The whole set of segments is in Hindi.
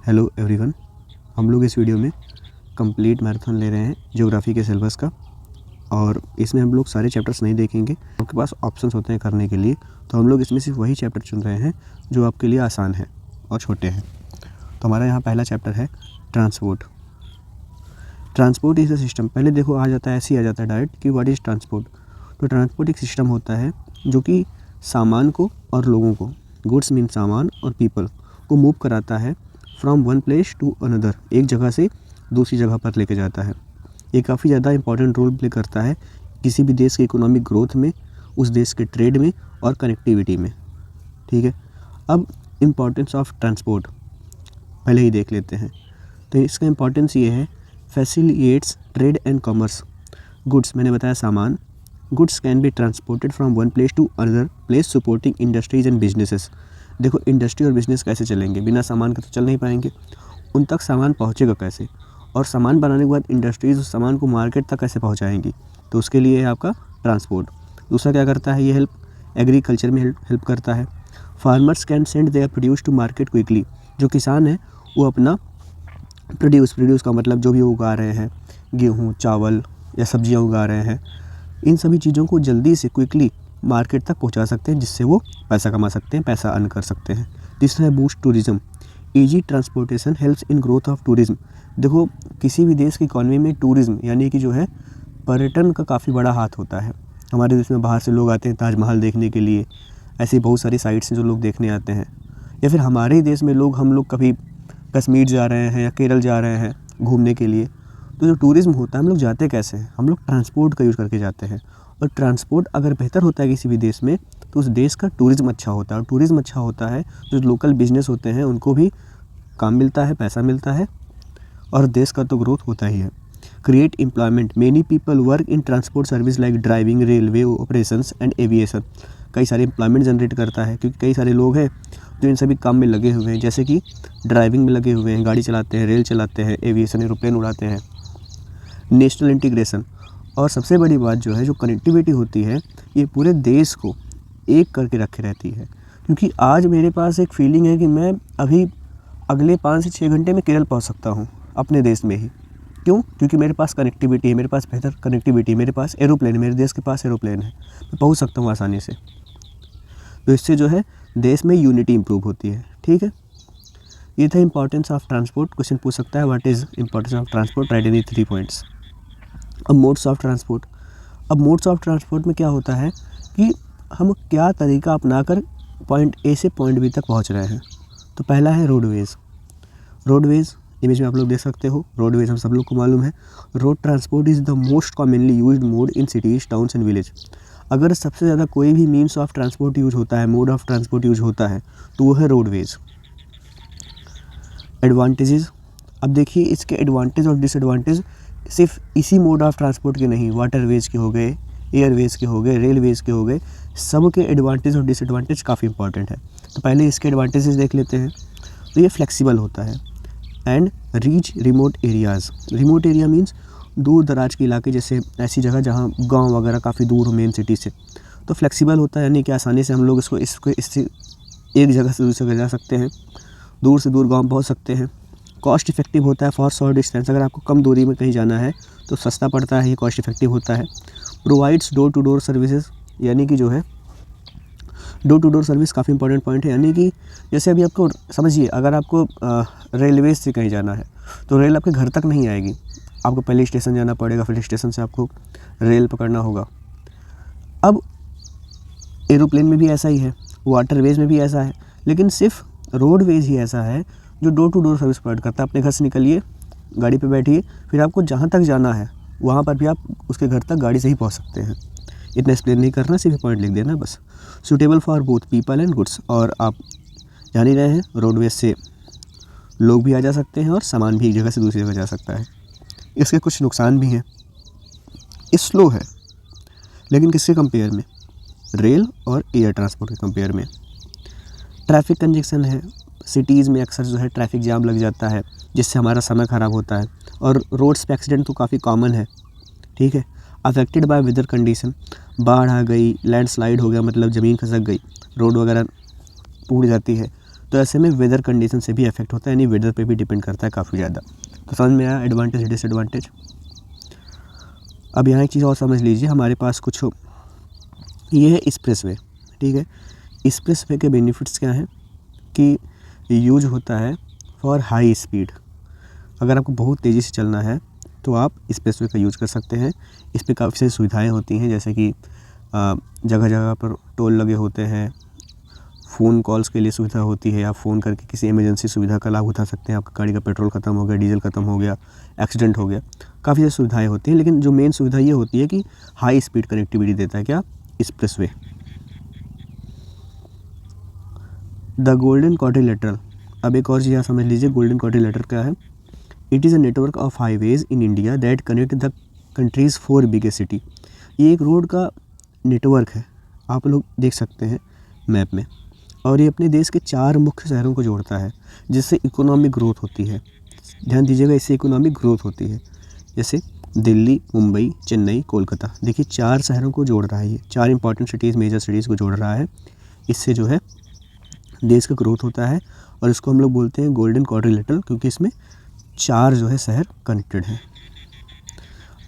हेलो एवरीवन, हम लोग इस वीडियो में कंप्लीट मैराथन ले रहे हैं ज्योग्राफी के सिलेबस का। और इसमें हम लोग सारे चैप्टर्स नहीं देखेंगे, आपके पास ऑप्शंस होते हैं करने के लिए, तो हम लोग इसमें सिर्फ वही चैप्टर चुन रहे हैं जो आपके लिए आसान है और छोटे हैं। तो हमारा यहाँ पहला चैप्टर है transport. Transport is a system. पहले देखो आ जाता है, ऐसे ही आ जाता है डायरेक्ट कि व्हाट इज़ ट्रांसपोर्ट। तो ट्रांसपोर्ट एक सिस्टम होता है जो कि सामान को और लोगों को, गुड्स मीन सामान और पीपल को मूव कराता है from one place to another, एक जगह से दूसरी जगह पर लेके जाता है। ये काफ़ी ज़्यादा इंपॉर्टेंट रोल प्ले करता है किसी भी देश के इकोनॉमिक ग्रोथ में, उस देश के ट्रेड में और कनेक्टिविटी में। ठीक है, अब इम्पॉर्टेंस ऑफ ट्रांसपोर्ट पहले ही देख लेते हैं। तो इसका इम्पॉर्टेंस ये है, facilitates trade and commerce. Goods मैंने बताया सामान, goods can be transported from one place to another place, supporting industries and businesses. देखो इंडस्ट्री और बिजनेस कैसे चलेंगे, बिना सामान के तो चल नहीं पाएंगे। उन तक सामान पहुंचेगा कैसे, और सामान बनाने के बाद इंडस्ट्रीज़ उस सामान को मार्केट तक कैसे पहुंचाएंगी, तो उसके लिए है आपका ट्रांसपोर्ट। दूसरा क्या करता है, ये हेल्प एग्रीकल्चर में हेल्प करता है। Farmers can send their produce to market quickly. जो किसान है वो अपना प्रोड्यूस का मतलब जो भी उगा रहे हैं, गेहूँ, चावल या सब्जियाँ उगा रहे हैं, इन सभी चीज़ों को जल्दी से क्विकली मार्केट तक पहुंचा सकते हैं, जिससे वो पैसा कमा सकते हैं, पैसा अर्न कर सकते हैं। तीसरा है boost tourism. Easy transportation helps in growth of tourism. देखो किसी भी देश की इकॉनमी में टूरिज़्म यानी कि जो है पर्यटन का काफ़ी बड़ा हाथ होता है। हमारे देश में बाहर से लोग आते हैं ताजमहल देखने के लिए, ऐसी बहुत सारी साइट्स हैं जो लोग देखने आते हैं। या फिर हमारे ही देश में हम लोग कभी कश्मीर जा रहे हैं या केरल जा रहे हैं घूमने के लिए, तो जो टूरिज़्म होता है हम लोग जाते कैसे हैं, हम लोग ट्रांसपोर्ट का यूज़ करके जाते हैं। और ट्रांसपोर्ट अगर बेहतर होता है किसी भी देश में, तो उस देश का टूरिज़्म अच्छा होता है। और टूरिज़्म अच्छा होता है, जो लोकल बिजनेस होते हैं उनको भी काम मिलता है, पैसा मिलता है, और देश का तो ग्रोथ होता ही है। Create employment. Many people work in transport service like driving, railway operations and aviation. कई सारे एम्प्लॉयमेंट जनरेट करता है, क्योंकि कई सारे लोग हैं जो इन सभी काम में लगे हुए हैं, जैसे कि ड्राइविंग में लगे हुए हैं, गाड़ी चलाते हैं, रेल चलाते हैं, एविएशन एरोप्लेन उड़ाते हैं। National integration. और सबसे बड़ी बात जो है, जो कनेक्टिविटी होती है, ये पूरे देश को एक करके रखे रहती है। क्योंकि आज मेरे पास एक फीलिंग है कि मैं अभी अगले 5 से 6 घंटे में केरल पहुंच सकता हूं अपने देश में ही। क्यों? क्योंकि मेरे पास कनेक्टिविटी है, मेरे पास बेहतर कनेक्टिविटी है, मेरे पास एरोप्लेन है, मेरे देश के पास एरोप्लेन है, मैं पहुंच सकता हूं आसानी से। तो इससे जो है देश में यूनिटी इंप्रूव होती है। ठीक है, ये था इंपॉर्टेंस ऑफ ट्रांसपोर्ट। क्वेश्चन पूछ सकता है what is importance of transport, right any 3 points. अब मोड्स ऑफ ट्रांसपोर्ट। अब मोड्स ऑफ ट्रांसपोर्ट में क्या होता है कि हम क्या तरीका अपनाकर पॉइंट ए से पॉइंट बी तक पहुंच रहे हैं। तो पहला है रोडवेज़। रोडवेज़ इमेज में आप लोग देख सकते हो, रोडवेज़ हम सब लोग को मालूम है। Road transport is the most commonly used mode in cities, towns and village. अगर सबसे ज़्यादा कोई भी मीन्स ऑफ ट्रांसपोर्ट यूज होता है, मोड ऑफ ट्रांसपोर्ट यूज होता है, तो वो है रोडवेज़। एडवांटेजेस। अब देखिए इसके एडवांटेज और डिसएडवांटेज सिर्फ इसी मोड ऑफ ट्रांसपोर्ट के नहीं, वाटरवेज़ के हो गए, एयरवेज़ के हो गए, रेलवेज़ के हो गए, सब के एडवांटेज और डिसएडवांटेज काफ़ी इंपॉर्टेंट है। तो पहले इसके एडवांटेजेस देख लेते हैं। तो ये फ्लेक्सिबल होता है and reach remote areas. Remote area means दूर दराज के इलाके, जैसे ऐसी जगह जहाँ गांव वगैरह काफ़ी दूर हो मेन सिटी से। तो फ्लेक्सिबल होता है, यानी कि आसानी से हम लोग इससे एक जगह से दूसरी जगह जा सकते हैं, दूर से दूर गाँव पहुँच सकते हैं। कॉस्ट इफेक्टिव होता है फॉर शॉर्ट डिस्टेंस। अगर आपको कम दूरी में कहीं जाना है तो सस्ता पड़ता है, ये कॉस्ट इफेक्टिव होता है। Provides door to door services, यानी कि जो है डोर टू डोर सर्विस काफ़ी इंपॉर्टेंट पॉइंट है। यानी कि जैसे अभी आपको समझिए, अगर आपको रेलवे से कहीं जाना है तो रेल आपके घर तक नहीं आएगी, आपको पहले स्टेशन जाना पड़ेगा, फिर स्टेशन से आपको रेल पकड़ना होगा। अब एरोप्लेन में भी ऐसा ही है, वाटरवेज में भी ऐसा है, लेकिन सिर्फ रोडवेज ही ऐसा है जो door to door service provide करता है। अपने घर से निकलिए, गाड़ी पे बैठिए, फिर आपको जहाँ तक जाना है वहाँ पर भी आप उसके घर तक गाड़ी से ही पहुँच सकते हैं। इतना एक्सप्लेन नहीं करना, सिर्फ पॉइंट लिख देना बस। Suitable for both people and goods. और आप जान ही रहे हैं, रोडवेज से लोग भी आ जा सकते हैं और सामान भी एक जगह से दूसरी जगह जा सकता है। इसके कुछ नुकसान भी हैं। स्लो है, लेकिन किसके कंपेयर में, रेल और एयर ट्रांसपोर्ट के कंपेयर में। ट्रैफिक कंजेक्शन है, सिटीज़ में अक्सर जो है ट्रैफिक जाम लग जाता है, जिससे हमारा समय ख़राब होता है। और रोड्स पे एक्सीडेंट तो काफ़ी कॉमन है। ठीक है, अफेक्टेड बाय वेदर कंडीशन। बाढ़ आ गई, लैंडस्लाइड हो गया, मतलब ज़मीन खसक गई, रोड वगैरह टूट जाती है, तो ऐसे में वेदर कंडीशन से भी इफेक्ट होता है, यानी वेदर पे भी डिपेंड करता है काफ़ी ज़्यादा। तो समझ में आया एडवांटेज डिसएडवांटेज। अब यहाँ एक चीज़ और समझ लीजिए, हमारे पास कुछ ये है एक्सप्रेसवे, ठीक है। एक्सप्रेसवे के बेनिफिट्स क्या हैं कि यूज होता है फॉर हाई स्पीड। अगर आपको बहुत तेज़ी से चलना है तो आप एक्सप्रेसवे का यूज़ कर सकते हैं। इस पर काफ़ी सारी सुविधाएं होती हैं, जैसे कि जगह जगह पर टोल लगे होते हैं, फ़ोन कॉल्स के लिए सुविधा होती है, आप फ़ोन करके किसी इमरजेंसी सुविधा का लाभ उठा सकते हैं। आपका गाड़ी का पेट्रोल ख़त्म हो गया, डीजल ख़त्म हो गया, एक्सीडेंट हो गया, काफ़ी सारी सुविधाएं होती हैं। लेकिन जो मेन सुविधा ये होती है कि हाई स्पीड कनेक्टिविटी देता है क्या, एक्सप्रेसवे। द गोल्डन क्वाड्रिलेटरल, अब एक और चीज़ यहाँ समझ लीजिए, गोल्डन क्वाड्रिलेटरल क्या है। It is a network of highways in India that connect the countries 4 biggest city. ये एक रोड का नेटवर्क है, आप लोग देख सकते हैं मैप में, और ये अपने देश के 4 मुख्य शहरों को जोड़ता है, जिससे इकोनॉमिक ग्रोथ होती है। ध्यान दीजिएगा, इससे इकोनॉमिक ग्रोथ होती है। जैसे दिल्ली, मुंबई, चेन्नई, कोलकाता, देखिए 4 शहरों को जोड़ रहा है, ये 4 इंपॉर्टेंट सिटीज़, मेजर सिटीज़ को जोड़ रहा है। इससे जो है देश का ग्रोथ होता है, और इसको हम लोग बोलते हैं गोल्डन क्वाड्रिलेटरल, क्योंकि इसमें 4 जो है शहर कनेक्टेड हैं।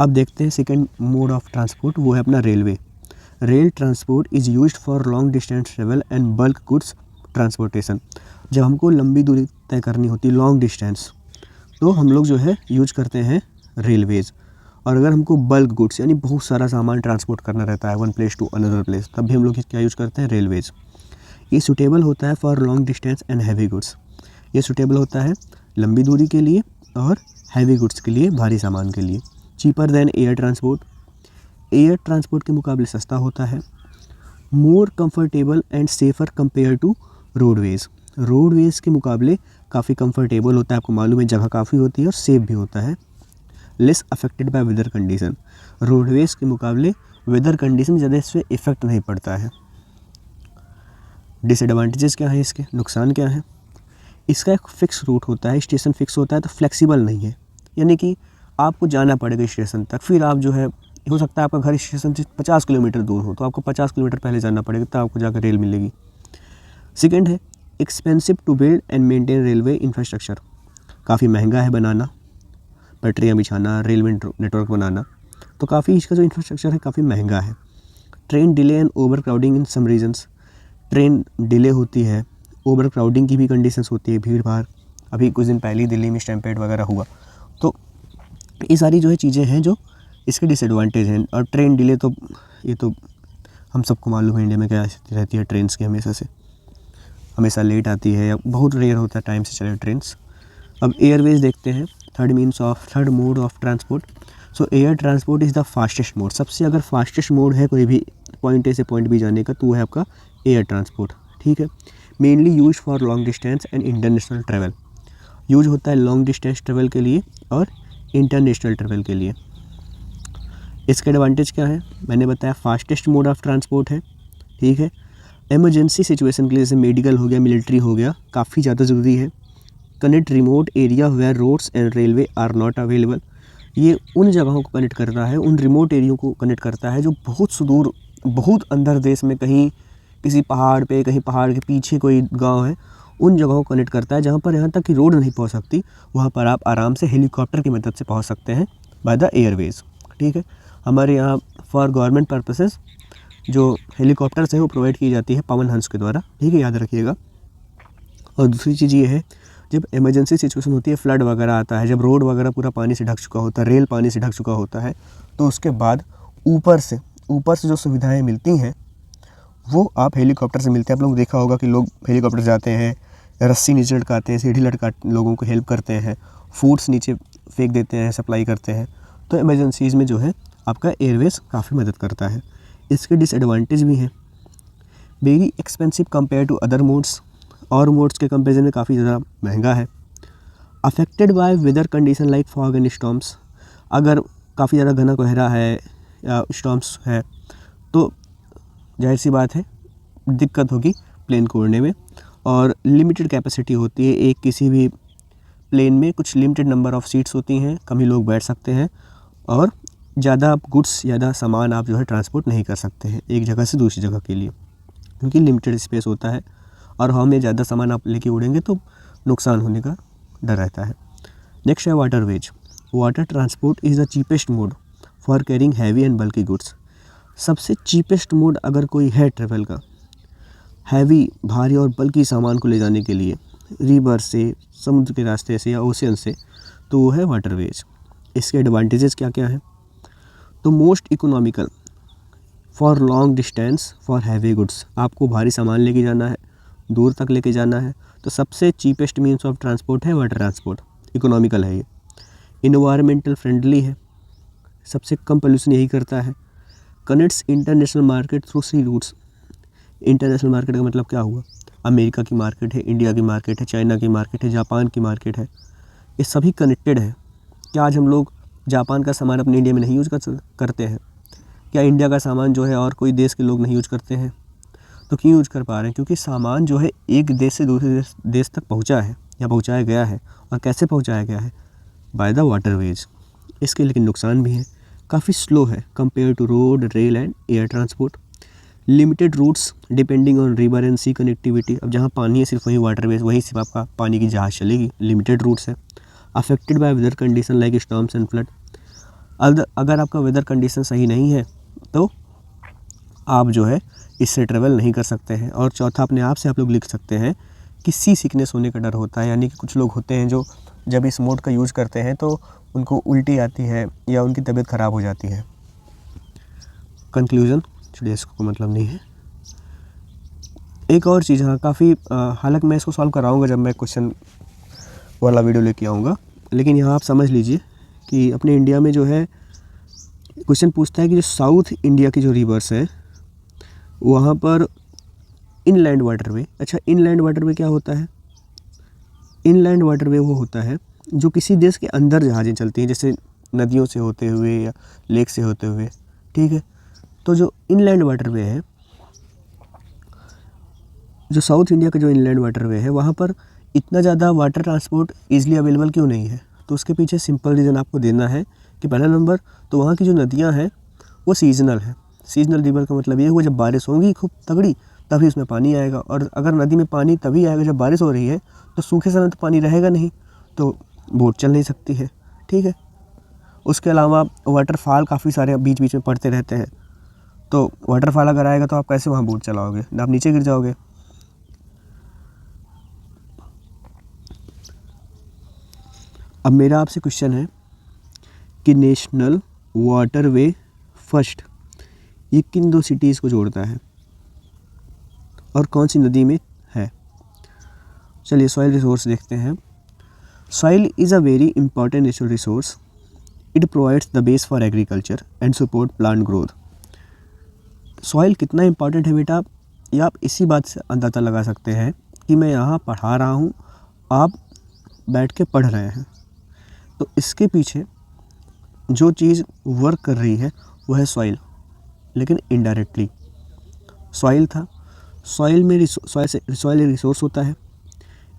अब देखते हैं सेकंड मोड ऑफ ट्रांसपोर्ट, वो है अपना railway. Rail transport is used for long distance travel and bulk goods transportation. जब हमको लंबी दूरी तय करनी होती है, लॉन्ग डिस्टेंस, तो हम लोग जो है यूज करते हैं रेलवेज़। और अगर हमको बल्क गुड्स यानी बहुत सारा सामान ट्रांसपोर्ट करना रहता है one place to another place, तब भी हम लोग क्या यूज़ करते हैं, रेलवेज़। ये सूटेबल होता है for long distance and heavy goods. ये सूटेबल होता है लंबी दूरी के लिए और हैवी गुड्स के लिए, भारी सामान के लिए। Cheaper than air transport, air transport के मुकाबले सस्ता होता है। More comfortable and safer compare to roadways, roadways के मुकाबले काफ़ी कंफर्टेबल होता है, आपको मालूम है जगह काफ़ी होती है, और सेफ भी होता है। Less affected by weather condition, roadways के मुकाबले वेदर कंडीशन ज़्यादा इस पर इफेक्ट नहीं पड़ता है। डिसएडवांटेजेस क्या है, इसके नुकसान क्या है। इसका एक फ़िक्स रूट होता है, स्टेशन फिक्स होता है, तो फ्लेक्सिबल नहीं है, यानी कि आपको जाना पड़ेगा स्टेशन तक, फिर आप जो है, हो सकता है आपका घर स्टेशन से 50 किलोमीटर दूर हो, तो आपको 50 किलोमीटर पहले जाना पड़ेगा, तब आपको जाकर रेल मिलेगी। सेकंड है expensive to build and maintain railway infrastructure, काफ़ी महंगा है बनाना, पटरियाँ बिछाना, रेलवे नेटवर्क बनाना, तो काफ़ी इसका जो इंफ्रास्ट्रक्चर है काफ़ी महंगा है। Train delay and overcrowding in some regions, train delay होती है, ओवर क्राउडिंग की भी कंडीशंस होती है, भीड़ भाड़। अभी कुछ दिन पहले ही दिल्ली में स्टैम्पेड वगैरह हुआ, तो ये सारी जो है चीज़ें हैं जो इसके डिसएडवांटेज हैं। और ट्रेन डिले तो ये तो हम सबको मालूम है, इंडिया में क्या रहती है ट्रेन्स की, हमेशा लेट आती है, या बहुत रेयर होता है टाइम से चले ट्रेन्स। अब एयरवेज देखते हैं, third mode of transport. So air transport is the fastest mode, सबसे अगर फास्टेस्ट मोड है कोई भी पॉइंट ए से पॉइंट बी जाने का, तो वो है आपका एयर ट्रांसपोर्ट, ठीक है। Mainly use for long distance and international travel, use होता है लॉन्ग डिस्टेंस ट्रैवल के लिए और इंटरनेशनल ट्रैवल के लिए। इसका एडवांटेज क्या है, मैंने बताया फास्टेस्ट मोड ऑफ ट्रांसपोर्ट है, ठीक है। इमरजेंसी सिचुएशन के लिए, जैसे मेडिकल हो गया, मिलिट्री हो गया, काफ़ी ज़्यादा ज़रूरी है। Connect remote area where roads and railway are not available, ये उन जगहों को कनेक्ट करता है, उन रिमोट एरियो को कनेक्ट करता है जो बहुत सुदूर, बहुत अंदर देश में, कहीं किसी पहाड़ पे, कहीं पहाड़ के पीछे कोई गांव है, उन जगहों को कनेक्ट करता है जहां पर यहाँ तक कि रोड नहीं पहुंच सकती, वहां पर आप आराम से हेलीकॉप्टर की मदद से पहुंच सकते हैं बाय द एयरवेज, ठीक है। हमारे यहाँ फॉर गवर्नमेंट पर्पसेस जो हेलीकॉप्टर्स हैं वो प्रोवाइड की जाती है पवन हंस के द्वारा, ठीक है, याद रखिएगा। और दूसरी चीज़ ये है, जब इमरजेंसी सिचुएशन होती है, फ्लड वगैरह आता है, जब रोड वगैरह पूरा पानी से ढक चुका होता है, रेल पानी से ढक चुका होता है, तो उसके बाद ऊपर से जो सुविधाएं मिलती हैं वो आप हेलीकॉप्टर से मिलते हैं। आप लोग देखा होगा कि लोग हेलीकॉप्टर जाते हैं, रस्सी नीचे लटकाते हैं, सीढ़ी लटका लोगों को हेल्प करते हैं, फूड्स नीचे फेंक देते हैं, सप्लाई करते हैं। तो इमरजेंसीज़ में जो है आपका एयरवेज काफ़ी मदद करता है। इसके डिसएडवांटेज भी हैं, very expensive compare to other modes, और मोड्स के कंपेरिजन में काफ़ी ज़्यादा महंगा है। Affected by weather condition like fog and storms, अगर काफ़ी ज़्यादा घना कोहरा है या स्टॉर्म्स है तो जाहिर सी बात है दिक्कत होगी प्लेन को उड़ने में। और लिमिटेड कैपेसिटी होती है, एक किसी भी प्लेन में कुछ लिमिटेड नंबर ऑफ़ सीट्स होती हैं, कम ही लोग बैठ सकते हैं, और ज़्यादा गुड्स, ज़्यादा सामान आप जो है ट्रांसपोर्ट नहीं कर सकते हैं एक जगह से दूसरी जगह के लिए, क्योंकि लिमिटेड स्पेस होता है। और हवा में ज़्यादा सामान आप लेके उड़ेंगे तो नुकसान होने का डर रहता है। नेक्स्ट है waterways. Water transport is the cheapest mode for carrying heavy and bulky goods. सबसे चीपेस्ट मोड अगर कोई है ट्रेवल का हैवी, भारी और बल्की सामान को ले जाने के लिए रिवर से, समुद्र के रास्ते से या ओशियन से, तो वो है वाटरवेज। इसके एडवांटेजेस क्या क्या हैं? तो most economical for long distance for heavy goods. आपको भारी सामान लेके जाना है, दूर तक लेके जाना है, तो सबसे चीपेस्ट मीन्स ऑफ ट्रांसपोर्ट है वाटर ट्रांसपोर्ट। इकोनॉमिकल है ये, इन्वायरमेंटल फ्रेंडली है, सबसे कम पोल्यूशन यही करता है। Connects international market through sea routes. International market का मतलब क्या हुआ? अमेरिका की मार्केट है, इंडिया की मार्केट है, चाइना की मार्केट है, जापान की मार्केट है, ये सभी कनेक्टेड है। क्या आज हम लोग जापान का सामान अपने इंडिया में नहीं यूज़ करते हैं? क्या इंडिया का सामान जो है और कोई देश के लोग नहीं यूज़ करते हैं? तो क्यों यूज़ कर पा रहे हैं? क्योंकि सामान जो है एक देश से दूसरे देश तक पहुंचा है या पहुंचाया गया है। और कैसे पहुंचाया गया है? By the waterways. इसके लेकिन नुकसान भी हैं, काफ़ी स्लो है compare to road, rail and air transport. Limited routes depending on river and sea connectivity. अब जहाँ पानी है सिर्फ वहीं वाटरवेज, वहीं सिर्फ आपका पानी की जहाज़ चलेगी, लिमिटेड रूट्स है। Affected by weather condition like storms and flood. अगर आपका वेदर कंडीशन सही नहीं है तो आप जो है इससे ट्रेवल नहीं कर सकते हैं। और चौथा, अपने आप से आप लोग लिख सकते हैं कि सी सिकनेस होने का डर होता है, यानी कि कुछ लोग होते हैं जो जब इस मोड का यूज़ करते हैं तो उनको उल्टी आती है या उनकी तबीयत ख़राब हो जाती है। कंक्लूज़न, चलिए इसको मतलब नहीं है। एक और चीज़, हाँ काफ़ी, हालांकि मैं इसको सॉल्व कराऊंगा जब मैं क्वेश्चन वाला वीडियो लेके आऊँगा, लेकिन यहाँ आप समझ लीजिए कि अपने इंडिया में जो है क्वेश्चन पूछता है कि जो साउथ इंडिया की जो रिवर्स है वहाँ पर इनलैंड वाटरवे। अच्छा, इनलैंड वाटरवे क्या होता है? इनलैंड वाटरवे वो होता है जो किसी देश के अंदर जहाज़ें चलती हैं, जैसे नदियों से होते हुए या लेक से होते हुए, ठीक है। तो जो इनलैंड वाटरवे है, जो साउथ इंडिया का जो इनलैंड वाटरवे है, वहाँ पर इतना ज़्यादा वाटर ट्रांसपोर्ट ईजिली अवेलेबल क्यों नहीं है? तो उसके पीछे सिंपल रीज़न आपको देना है कि पहला नंबर तो वहाँ की जो नदियाँ हैं वो सीजनल है। सीजनल रिवर का मतलब ये हुआ जब बारिश होगी खूब तगड़ी तभी उसमें पानी आएगा, और अगर नदी में पानी तभी आएगा जब बारिश हो रही है, तो सूखे समय तो पानी रहेगा नहीं, तो बोट चल नहीं सकती है, ठीक है। उसके अलावा वाटरफॉल काफ़ी सारे बीच बीच में पड़ते रहते हैं, तो वाटरफॉल अगर आएगा तो आप कैसे वहाँ बोट चलाओगे? आप नीचे गिर जाओगे। अब मेरा आपसे क्वेश्चन है कि नेशनल वाटरवे फर्स्ट ये किन दो सिटीज़ को जोड़ता है और कौन सी नदी में है? चलिए सॉइल रिसोर्स देखते हैं। Soil is a very important natural resource. It provides the base for agriculture and support plant growth. Soil कितना इंपॉर्टेंट है बेटा, ये आप इसी बात से अंदाज़ा लगा सकते हैं कि मैं यहाँ पढ़ा रहा हूँ, आप बैठ के पढ़ रहे हैं, तो इसके पीछे जो चीज़ वर्क कर रही है वो है सॉइल, लेकिन इनडायरेक्टली। सॉइल था, सॉइल में सॉइल रिसोर्स होता है,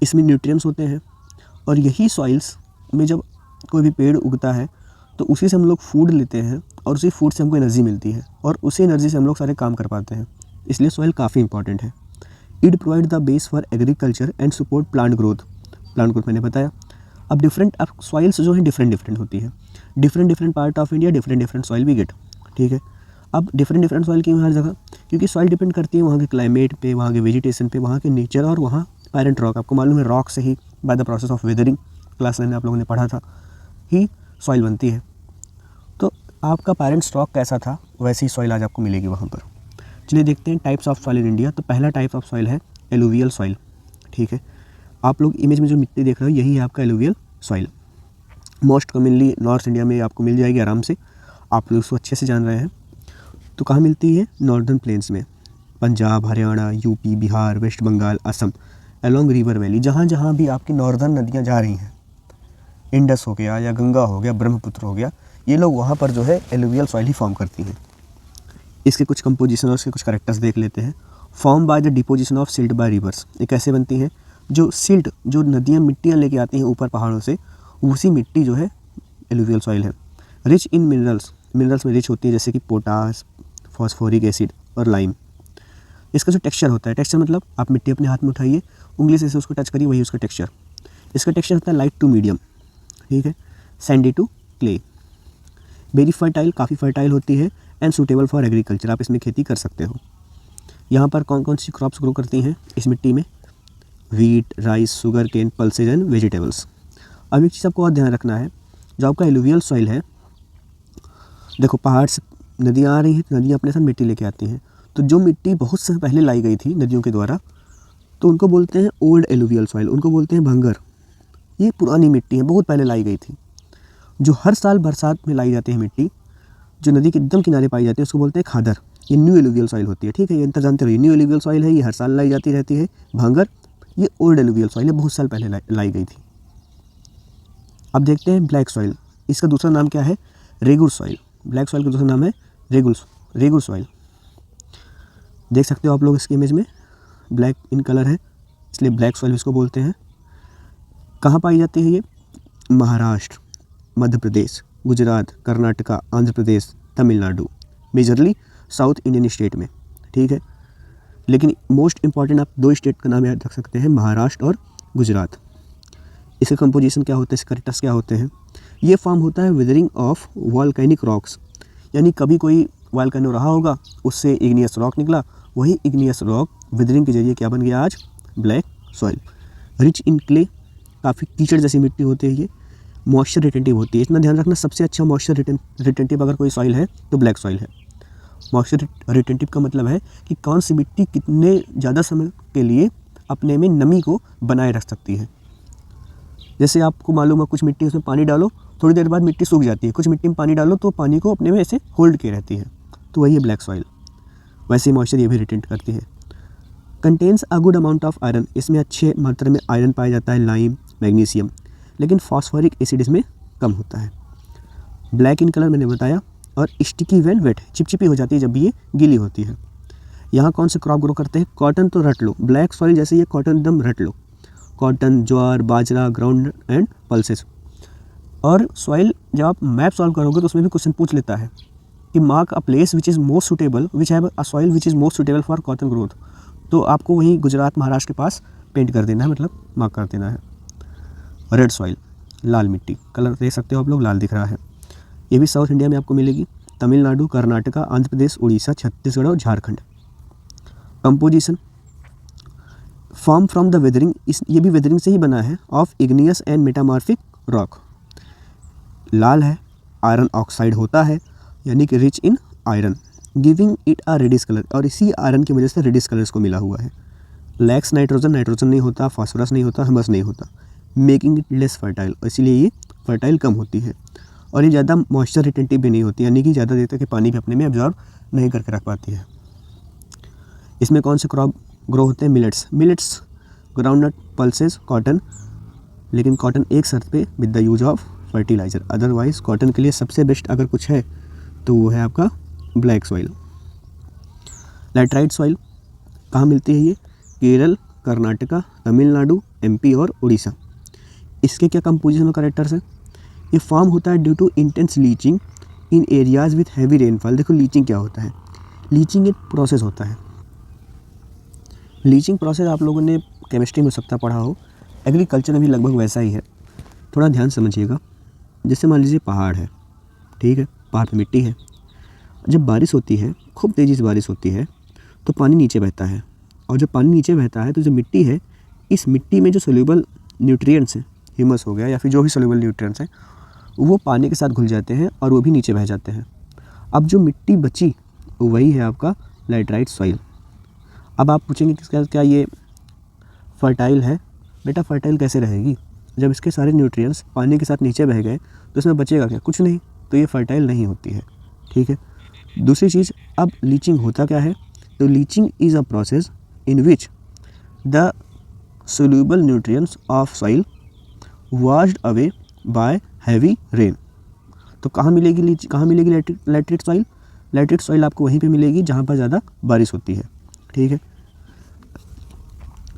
इसमें न्यूट्रिएंट्स होते हैं, और यही सॉइल्स में जब कोई भी पेड़ उगता है तो उसी से हम लोग फूड लेते हैं, और उसी फूड से हमको एनर्जी मिलती है, और उसी एनर्जी से हम लोग सारे काम कर पाते हैं। इसलिए सॉइल काफ़ी इंपॉर्टेंट है। It provide the base for agriculture and support plant growth. Plant growth मैंने बताया। अब सॉइल्स जो है डिफरेंट होती है, different part of India different soil we get, ठीक है। अब डिफरेंट सॉइल क्यों हर जगह? क्योंकि सॉइल डिपेंड करती है वहाँ के क्लाइमेट पे, वहाँ के वेजिटेशन पे, वहाँ के नेचर, और वहाँ पैरेंट रॉक। आपको मालूम है रॉक से ही by the process of weathering, class 9 में आप लोगों ने पढ़ा था, ही सॉइल बनती है। तो आपका पैरेंट्स रॉक कैसा था वैसी ही सॉइल आज आपको मिलेगी वहाँ पर। चलिए देखते हैं types of soil in India. तो पहला टाइप ऑफ सॉइल है एलुवियल सॉइल, ठीक है। आप लोग इमेज में जो मिट्टी देख रहे हो यही है आपका alluvial soil. Most commonly north India में आपको मिल जाएगी आराम से, आप लोग उसको अच्छे से जान रहे हैं। तो कहाँ मिलती है? नॉर्दर्न प्लेन्स में, Punjab, Haryana, UP, Bihar, West Bengal, Assam, along river valley. जहाँ जहाँ भी आपकी नॉर्दर्न नदियाँ जा रही हैं, इंडस हो गया या गंगा हो गया, ब्रह्मपुत्र हो गया, ये लोग वहाँ पर जो है एलुवियल सॉइल ही फॉर्म करती हैं। इसके कुछ कंपोजिशन और इसके कुछ कैरेक्टर्स देख लेते हैं। Form by the deposition of silt by rivers. ये कैसे बनती हैं? जो सिल्ट, जो नदियाँ मिट्टियाँ लेके आती हैं ऊपर पहाड़ों से, उसी मिट्टी जो है एलुवियल सॉइल है। रिच इन मिनरल्स में रिच होती है, जैसे कि पोटास, फॉस्फोरिक एसिड और लाइम। इसका जो टेक्सचर होता है, टेक्सचर मतलब आप मिट्टी अपने हाथ में उठाइए, उंगली से उसको टच करिए, वही उसका टेक्सचर। इसका टेक्सचर होता है लाइट टू मीडियम, ठीक है, sandy to clay, very fertile, काफ़ी फर्टाइल होती है, एंड सूटेबल फॉर एग्रीकल्चर, आप इसमें खेती कर सकते हो। यहाँ पर कौन कौन सी क्रॉप्स ग्रो करती हैं इस मिट्टी में? Wheat, rice, sugar cane, pulses and vegetables. अब एक चीज़ आपको और ध्यान रखना है, जो आपका एलुवियल सॉइल है, देखो पहाड़ से नदियाँ आ रही हैं, नदियाँ अपने साथ मिट्टी लेके आती हैं, तो जो मिट्टी बहुत समय पहले लाई गई थी नदियों के द्वारा, तो उनको बोलते हैं ओल्ड एलुवियल सॉइल, उनको बोलते हैं भंगर। ये पुरानी मिट्टी है, बहुत पहले लाई गई थी। जो हर साल बरसात में लाई जाती है मिट्टी, जो नदी के एकदम किनारे पाई जाती है, उसको बोलते हैं खादर। ये न्यू एलुवियल सॉइल होती है, ठीक है, ये अंतर जानते रहिए, न्यू एलुवियल सॉइल है, ये हर साल लाई जाती रहती है। भांगर ये ओल्ड एलुवियल सॉइल है, बहुत साल पहले लाई गई थी। अब देखते हैं ब्लैक सॉइल, इसका दूसरा नाम क्या है? रेगुर सॉइल। ब्लैक सॉइल का दूसरा नाम है रेगुर सॉइल। देख सकते हो आप लोग इसकी इमेज में, ब्लैक इन कलर है, इसलिए ब्लैक सॉइल इसको बोलते हैं। कहाँ पाई जाती है ये? Maharashtra, Madhya Pradesh, Gujarat, Karnataka, Andhra Pradesh, Tamil Nadu, majorly south Indian state में, ठीक है। लेकिन मोस्ट इंपॉर्टेंट आप 2 स्टेट का नाम याद रख सकते हैं, महाराष्ट्र और गुजरात। इसका कंपोजिशन क्या होता है, इसके कैरेक्टर्स क्या होते हैं? ये फॉर्म होता है विदरिंग ऑफ वॉल्केनिक रॉक्स, यानी कभी कोई वॉल्केनो रहा होगा, उससे इग्नियस रॉक निकला, वही इग्नियस रॉक विदरिंग के जरिए क्या बन गया आज? Black soil. Rich in clay, काफ़ी कीचड़ जैसी मिट्टी होती है ये, मॉइस्चर रिटेंटिव होती है। इतना ध्यान रखना, सबसे अच्छा मॉइस्चर रिटेंटिव अगर कोई सॉइल है तो ब्लैक सॉइल है। मॉइस्चर रिटेंटिव का मतलब है कि कौन सी मिट्टी कितने ज़्यादा समय के लिए अपने में नमी को बनाए रख सकती है। जैसे आपको मालूम है, कुछ मिट्टी उसमें पानी डालो, थोड़ी देर बाद मिट्टी सूख जाती है, कुछ मिट्टी में पानी डालो तो पानी को अपने में ऐसे होल्ड किए रहती है, तो वही है ब्लैक सॉइल। वैसे ही मॉइस्चर ये भी रिटेंट करती है। Contains a good amount of iron, इसमें अच्छे मात्रा में आयरन पाया जाता है, लाइम, मैग्नीशियम, लेकिन फॉस्फोरिक एसिड इसमें कम होता है। ब्लैक इन कलर मैंने बताया, और स्टिकी व्हेन वेट, चिपचिपी हो जाती है जब भी ये गीली होती है। यहाँ कौन से क्रॉप ग्रो करते हैं? कॉटन तो रट लो, ब्लैक सॉइल जैसे ये कॉटन एकदम रट लो, cotton, jowar, bajra, ground and pulses. और सॉइल जब आप मैप सॉल्व करोगे तो उसमें भी क्वेश्चन पूछ लेता है कि mark a place which is most suitable, which have a soil which is most suitable for cotton growth, तो आपको वहीं गुजरात, महाराष्ट्र के पास पेंट कर देना है, मतलब मार्क कर देना है। रेड सॉइल, लाल मिट्टी, कलर देख सकते हो आप लोग, लाल दिख रहा है, ये भी साउथ इंडिया में आपको मिलेगी, तमिलनाडु, कर्नाटका, आंध्र प्रदेश, उड़ीसा, छत्तीसगढ़ और Jharkhand. Composition form from the weathering, ये भी वेदरिंग से ही बना है, of igneous and metamorphic rock. लाल है, आयरन ऑक्साइड होता है, यानी कि rich in iron, giving it a reddish colour, और इसी आयरन की वजह से रेडिश कलर इसको मिला हुआ है। लैक्स नाइट्रोजन, नाइट्रोजन नहीं होता, फास्फोरस नहीं होता, ह्यूमस नहीं होता, मेकिंग इट लेस फर्टाइल, इसीलिए ये फर्टाइल कम होती है। और ये ज़्यादा मॉइस्चर रिटेंटिव भी नहीं होती, यानी कि ज़्यादा देर तक पानी भी अपने में एब्जॉर्ब नहीं करके रख पाती है। इसमें कौन से क्रॉप ग्रो होते हैं? मिलेट्स, ग्राउंडनट, पल्सेस, कॉटन, लेकिन कॉटन एक शर्त पे, with the use of fertiliser, otherwise cotton के लिए सबसे बेस्ट अगर कुछ है तो वो है आपका ब्लैक सॉइल। लैटराइट सॉइल कहाँ मिलती है? ये केरल, कर्नाटका, तमिलनाडु, एमपी और उड़ीसा। इसके क्या कंपोजिशन और कैरेक्टर्स हैं? ये फॉर्म होता है due to intense leaching in areas with heavy rainfall. देखो लीचिंग क्या होता है, लीचिंग एक प्रोसेस होता है। लीचिंग प्रोसेस आप लोगों ने केमिस्ट्री में हो सकता पढ़ा हो, एग्रीकल्चर में भी लगभग वैसा ही है, थोड़ा ध्यान समझिएगा। जैसे मान लीजिए पहाड़ है, ठीक है, पहाड़ पे मिट्टी है, जब बारिश होती है, खूब तेज़ी से बारिश होती है, तो पानी नीचे बहता है, और जब पानी नीचे बहता है तो जो मिट्टी है, इस मिट्टी में जो सोल्यूबल न्यूट्रिएंट्स हैं, ह्यूमस हो गया या फिर जो भी सोल्यूबल न्यूट्रिएंट्स हैं, वो पानी के साथ घुल जाते हैं और वो भी नीचे बह जाते हैं। अब जो मिट्टी बची वही है आपका लैटराइट सॉइल। अब आप पूछेंगे कि क्या ये फर्टाइल है? बेटा फर्टाइल कैसे रहेगी जब इसके सारे न्यूट्रिएंट्स पानी के साथ नीचे बह गए, तो इसमें बचेगा क्या? कुछ नहीं, तो ये फर्टाइल नहीं होती है, ठीक है। दूसरी चीज़, अब लीचिंग होता क्या है? तो leaching is a process in which the soluble nutrients of soil washed away by heavy rain। तो कहाँ मिलेगी लैटरेट सॉइल? लैटरेट सॉइल आपको वहीं पे मिलेगी जहाँ पर ज़्यादा बारिश होती है, ठीक है।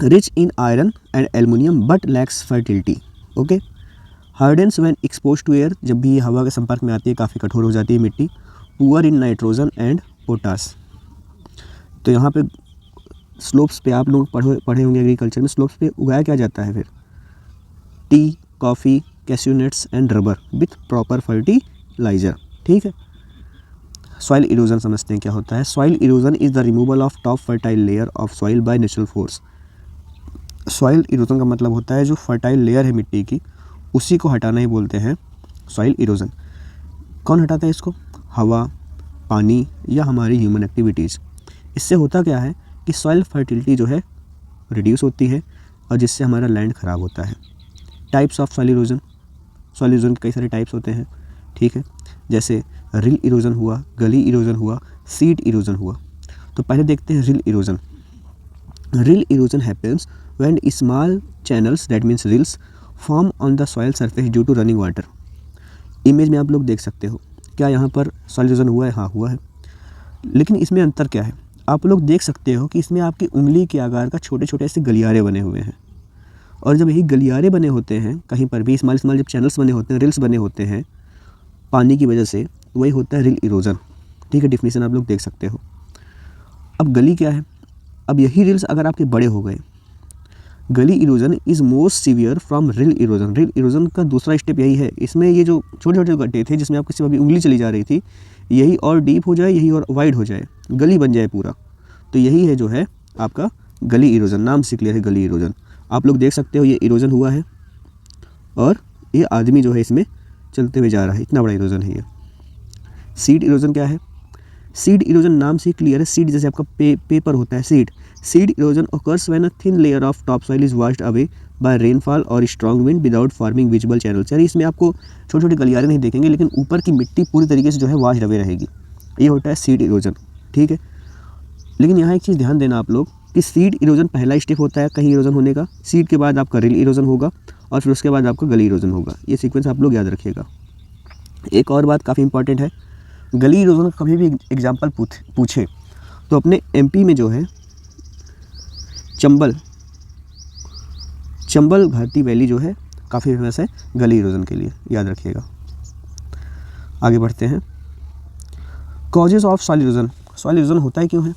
Rich in iron and aluminium but lacks fertility, okay. Hardens when expose to air, जब भी ये हवा के संपर्क में आती है काफ़ी कठोर हो जाती है मिट्टी। Poor in nitrogen and potash, तो यहाँ पे स्लोप्स पे आप लोग पढ़े होंगे एग्रीकल्चर में, स्लोप्स पे उगाया क्या जाता है फिर? Tea, coffee, cashew nuts and rubber with proper fertiliser. ठीक है। सॉइल इरोजन समझते हैं क्या होता है। Soil erosion is the removal of top fertile layer of soil by natural force. Soil erosion का मतलब होता है जो फर्टाइल लेयर है मिट्टी की, उसी को हटाना ही बोलते हैं सॉइल इरोजन। कौन हटाता है इसको? हवा, पानी या हमारी ह्यूमन एक्टिविटीज़। इससे होता क्या है कि सॉइल फर्टिलिटी जो है रिड्यूस होती है और जिससे हमारा लैंड ख़राब होता है। Types of soil erosion. Soil erosion के कई सारे टाइप्स होते हैं। ठीक है, जैसे रिल इरोजन हुआ, गली इरोजन हुआ, सीड इरोजन हुआ। तो पहले देखते हैं rill erosion. Rill erosion happens when small channels that means rills form on the soil surface due to running water. Image में आप लोग देख सकते हो, क्या यहाँ पर सॉइल इरोजन हुआ है? हाँ हुआ है। लेकिन इसमें अंतर क्या है? आप लोग देख सकते हो कि इसमें आपकी उंगली के आकार का छोटे छोटे ऐसे गलियारे बने हुए हैं, और जब यही गलियारे बने होते हैं कहीं पर भी, स्मॉल जब चैनल्स बने होते हैं, रिल्स बने होते हैं पानी की वजह से, वही होता है रिल इरोजन। ठीक है, डिफिनीशन आप लोग देख सकते हो। अब गली क्या है? अब यही रिल्स अगर आपके बड़े हो गए, गली erosion is most severe from reel erosion. Rill erosion का दूसरा स्टेप यही है, इसमें ये जो छोटे छोटे गड्ढे थे जिसमें आपकी सिर्फ अभी उंगली चली जा रही थी, यही और डीप हो जाए, यही और वाइड हो जाए, गली बन जाए पूरा। तो यही है जो है आपका गली इरोजन। नाम से क्लियर है, गली इरोजन। आप लोग देख सकते हो ये इरोजन हुआ है और ये आदमी जो है इसमें चलते हुए जा रहा है, इतना बड़ा इरोजन है ये। सीड इरोजन क्या है? सीड इरोजन नाम से क्लियर है। सीड जैसे आपका पेपर होता है, seed. Seed erosion occurs when a thin layer of topsoil is washed away by rainfall or strong wind without forming visible channels। यानी इसमें आपको छोटे छोटे गलियारे नहीं देखेंगे, लेकिन ऊपर की मिट्टी पूरी तरीके से जो है washed away रहेगी। ये होता है सीड इरोजन। ठीक है, लेकिन यहाँ एक चीज़ ध्यान देना आप लोग कि सीड इरोजन पहला स्टेप होता है कहीं इरोजन होने का। सीड के बाद आपका रिल इरोजन होगा और फिर उसके बाद आपका गली इरोजन होगा। ये सीक्वेंस आप लोग याद रखिएगा। एक और बात काफ़ी इंपॉर्टेंट है, गली इरोजन का कभी भी एग्जाम्पल पूछे तो अपने एमपी में जो है चंबल घाटी वैली जो है काफ़ी फेमस है गली इरोजन के लिए, याद रखिएगा। आगे बढ़ते हैं। Causes of soil erosion. Soil erosion होता है क्यों है?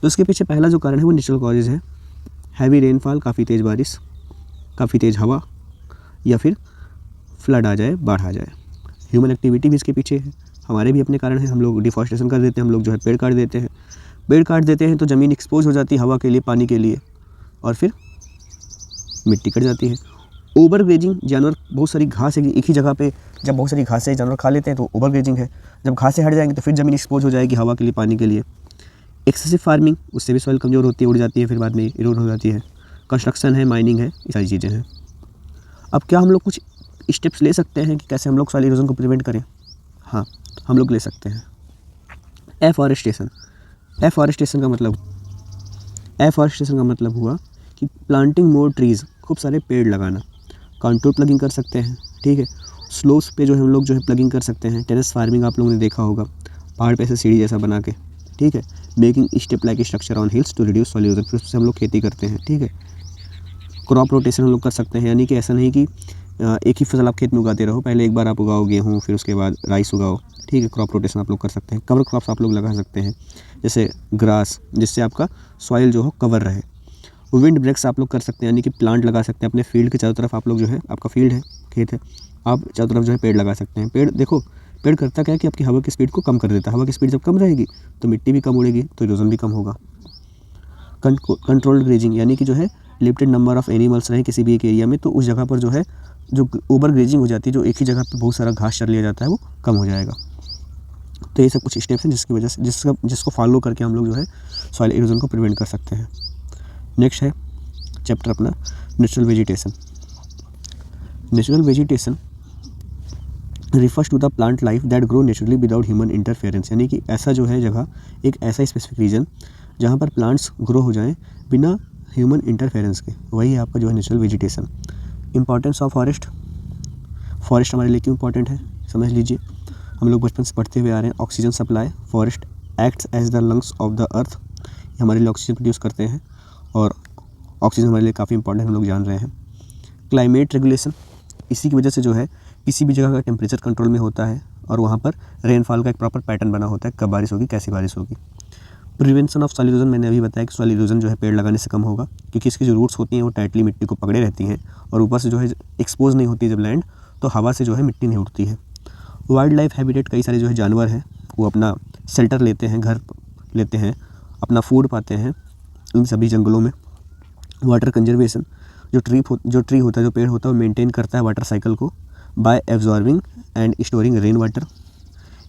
तो इसके पीछे पहला जो कारण है वो नेचुरल कॉजेज है। हैवी रेनफॉल, काफ़ी तेज़ बारिश, काफ़ी तेज़ हवा, या फिर फ्लड आ जाए, बाढ़ आ जाए। ह्यूमन एक्टिविटी भी इसके पीछे है। हमारे भी अपने कारण हैं, हम लोग डिफॉरेस्टेशन कर देते हैं, हम लोग जो है पेड़ काट देते हैं। पेड़ काट देते हैं तो ज़मीन एक्सपोज हो जाती है हवा के लिए, पानी के लिए, और फिर मिट्टी कट जाती है। ओवर ग्रेजिंग, जानवर बहुत सारी घास है एक ही जगह पे, जब बहुत सारी घासें जानवर खा लेते हैं तो ओवर ग्रेजिंग है। जब घासें हट जाएंगी तो फिर ज़मीन एक्सपोज हो जाएगी हवा के लिए, पानी के लिए। एक्सेसिव फार्मिंग, उससे भी सॉइल कमज़ोर होती है, उड़ जाती है, फिर बाद में इरोड हो जाती है। कंस्ट्रक्शन है, माइनिंग है, ये सारी चीज़ें हैं। अब क्या हम लोग कुछ स्टेप्स ले सकते हैं कि कैसे हम लोग सॉइल इरोजन को प्रिवेंट करें? हाँ, हम लोग ले सकते हैं। एफॉरेस्टेशन का मतलब हुआ कि प्लांटिंग मोर ट्रीज़, खूब सारे पेड़ लगाना। कॉन्टूर प्लगिंग कर सकते हैं। ठीक है, स्लोप्स पे जो है हम लोग जो है प्लगिंग कर सकते हैं। टेरेस फार्मिंग आप लोगों ने देखा होगा, पहाड़ पे से सीढ़ी जैसा बना के। ठीक है, making step like structure on hills to reduce soil erosion, फिर उससे हम लोग खेती करते हैं। ठीक है, क्रॉप रोटेशन हम लोग कर सकते हैं, यानी कि ऐसा नहीं कि एक ही फसल आप खेत में उगाते रहो, पहले एक बार आप उगाओ गेहूँ, फिर उसके बाद राइस उगाओ। ठीक है, क्रॉप रोटेशन आप लोग कर सकते हैं। कवर क्रॉप्स आप लोग लगा सकते हैं, जैसे ग्रास, जिससे आपका सॉइल जो हो कवर रहे। विंड ब्रेक्स आप लोग कर सकते हैं, यानी कि प्लांट लगा सकते हैं अपने फील्ड के चारों तरफ। आप लोग जो है, आपका फील्ड है, खेत है, आप चारों तरफ जो है पेड़ लगा सकते हैं। पेड़ देखो, पेड़ करता क्या है कि आपकी हवा की स्पीड को कम कर देता है। हवा की स्पीड जब कम रहेगी तो मिट्टी भी कम उड़ेगी, तो इरोजन भी कम होगा। कंट्रोल्ड ग्रेजिंग, यानी कि जो है लिमिटेड नंबर ऑफ एनिमल्स रहें किसी भी एक एरिया में, तो उस जगह पर जो है जो ओवर ग्रेजिंग हो जाती है, जो एक ही जगह पे बहुत सारा घास चर लिया जाता है, वो कम हो जाएगा। तो ये सब कुछ स्टेप्स हैं जिसकी वजह से जिसको फॉलो करके हम लोग जो है सॉइल इरोजन को प्रिवेंट कर सकते हैं। नेक्स्ट है चैप्टर अपना natural vegetation. Natural vegetation refers to the plant life that grow naturally without human interference, यानी कि ऐसा जो है जगह, एक ऐसा स्पेसिफिक रीजन जहाँ पर प्लांट्स ग्रो हो जाएं बिना ह्यूमन इंटरफेरेंस के, वही है आपका जो है natural vegetation. Importance of forest हमारे लिए क्यों इंपॉर्टेंट है समझ लीजिए। हम लोग बचपन से पढ़ते हुए आ रहे हैं, oxygen supply, forest acts as the lungs of the earth, हमारे लिए ऑक्सीजन प्रोड्यूस करते हैं और ऑक्सीजन हमारे लिए काफ़ी इंपॉर्टेंट हम लोग जान रहे हैं। क्लाइमेट रेगुलेशन, इसी की वजह से जो है किसी भी जगह का टेम्परेचर कंट्रोल में होता है और वहाँ पर रेनफॉल का एक प्रॉपर पैटर्न बना होता है, कब बारिश होगी, कैसी बारिश होगी। प्रिवेंशन ऑफ सॉइल इरोजन, मैंने अभी बताया कि सॉइल इरोजन जो है पेड़ लगाने से कम होगा, क्योंकि इसकी जो रूट्स होती हैं वो टाइटली मिट्टी को पकड़े रहती हैं और ऊपर से जो है एक्सपोज नहीं होती जब लैंड, तो हवा से जो है मिट्टी नहीं उड़ती है। वाइल्ड लाइफ हैबिटेट, कई सारे जो है जानवर हैं वो अपना शेल्टर लेते हैं, घर लेते हैं, अपना फूड पाते हैं इन सभी जंगलों में। वाटर कंजर्वेशन, जो ट्री होता है, जो पेड़ होता है, वो मेंटेन करता है वाटर साइकिल को bye absorbing and storing rain water.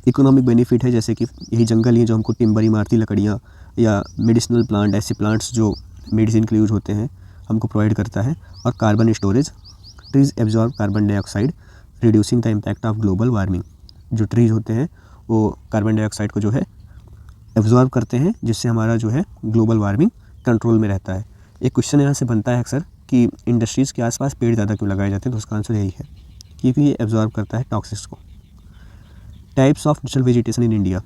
Economic benefit है, जैसे कि यही जंगल ही जो हमको टिम्बर, इमारती लकड़ियाँ या मेडिसिनल प्लांट, ऐसे प्लांट्स जो मेडिसिन के लिए यूज होते हैं, हमको प्रोवाइड करता है। और carbon storage, trees absorb carbon dioxide reducing the impact of global warming. जो ट्रीज होते हैं वो कार्बन डाइऑक्साइड को जो है एब्जॉर्ब करते हैं, जिससे हमारा जो है ग्लोबल वार्मिंग कंट्रोल में रहता है। एक क्वेश्चन यहाँ से बनता है अक्सर कि इंडस्ट्रीज़ के आसपास पेड़ ज़्यादा क्यों लगाए जाते हैं, तो उसका आंसर यही है क्योंकि ये एब्जॉर्ब करता है टॉक्सिक्स को। Types of natural vegetation in India.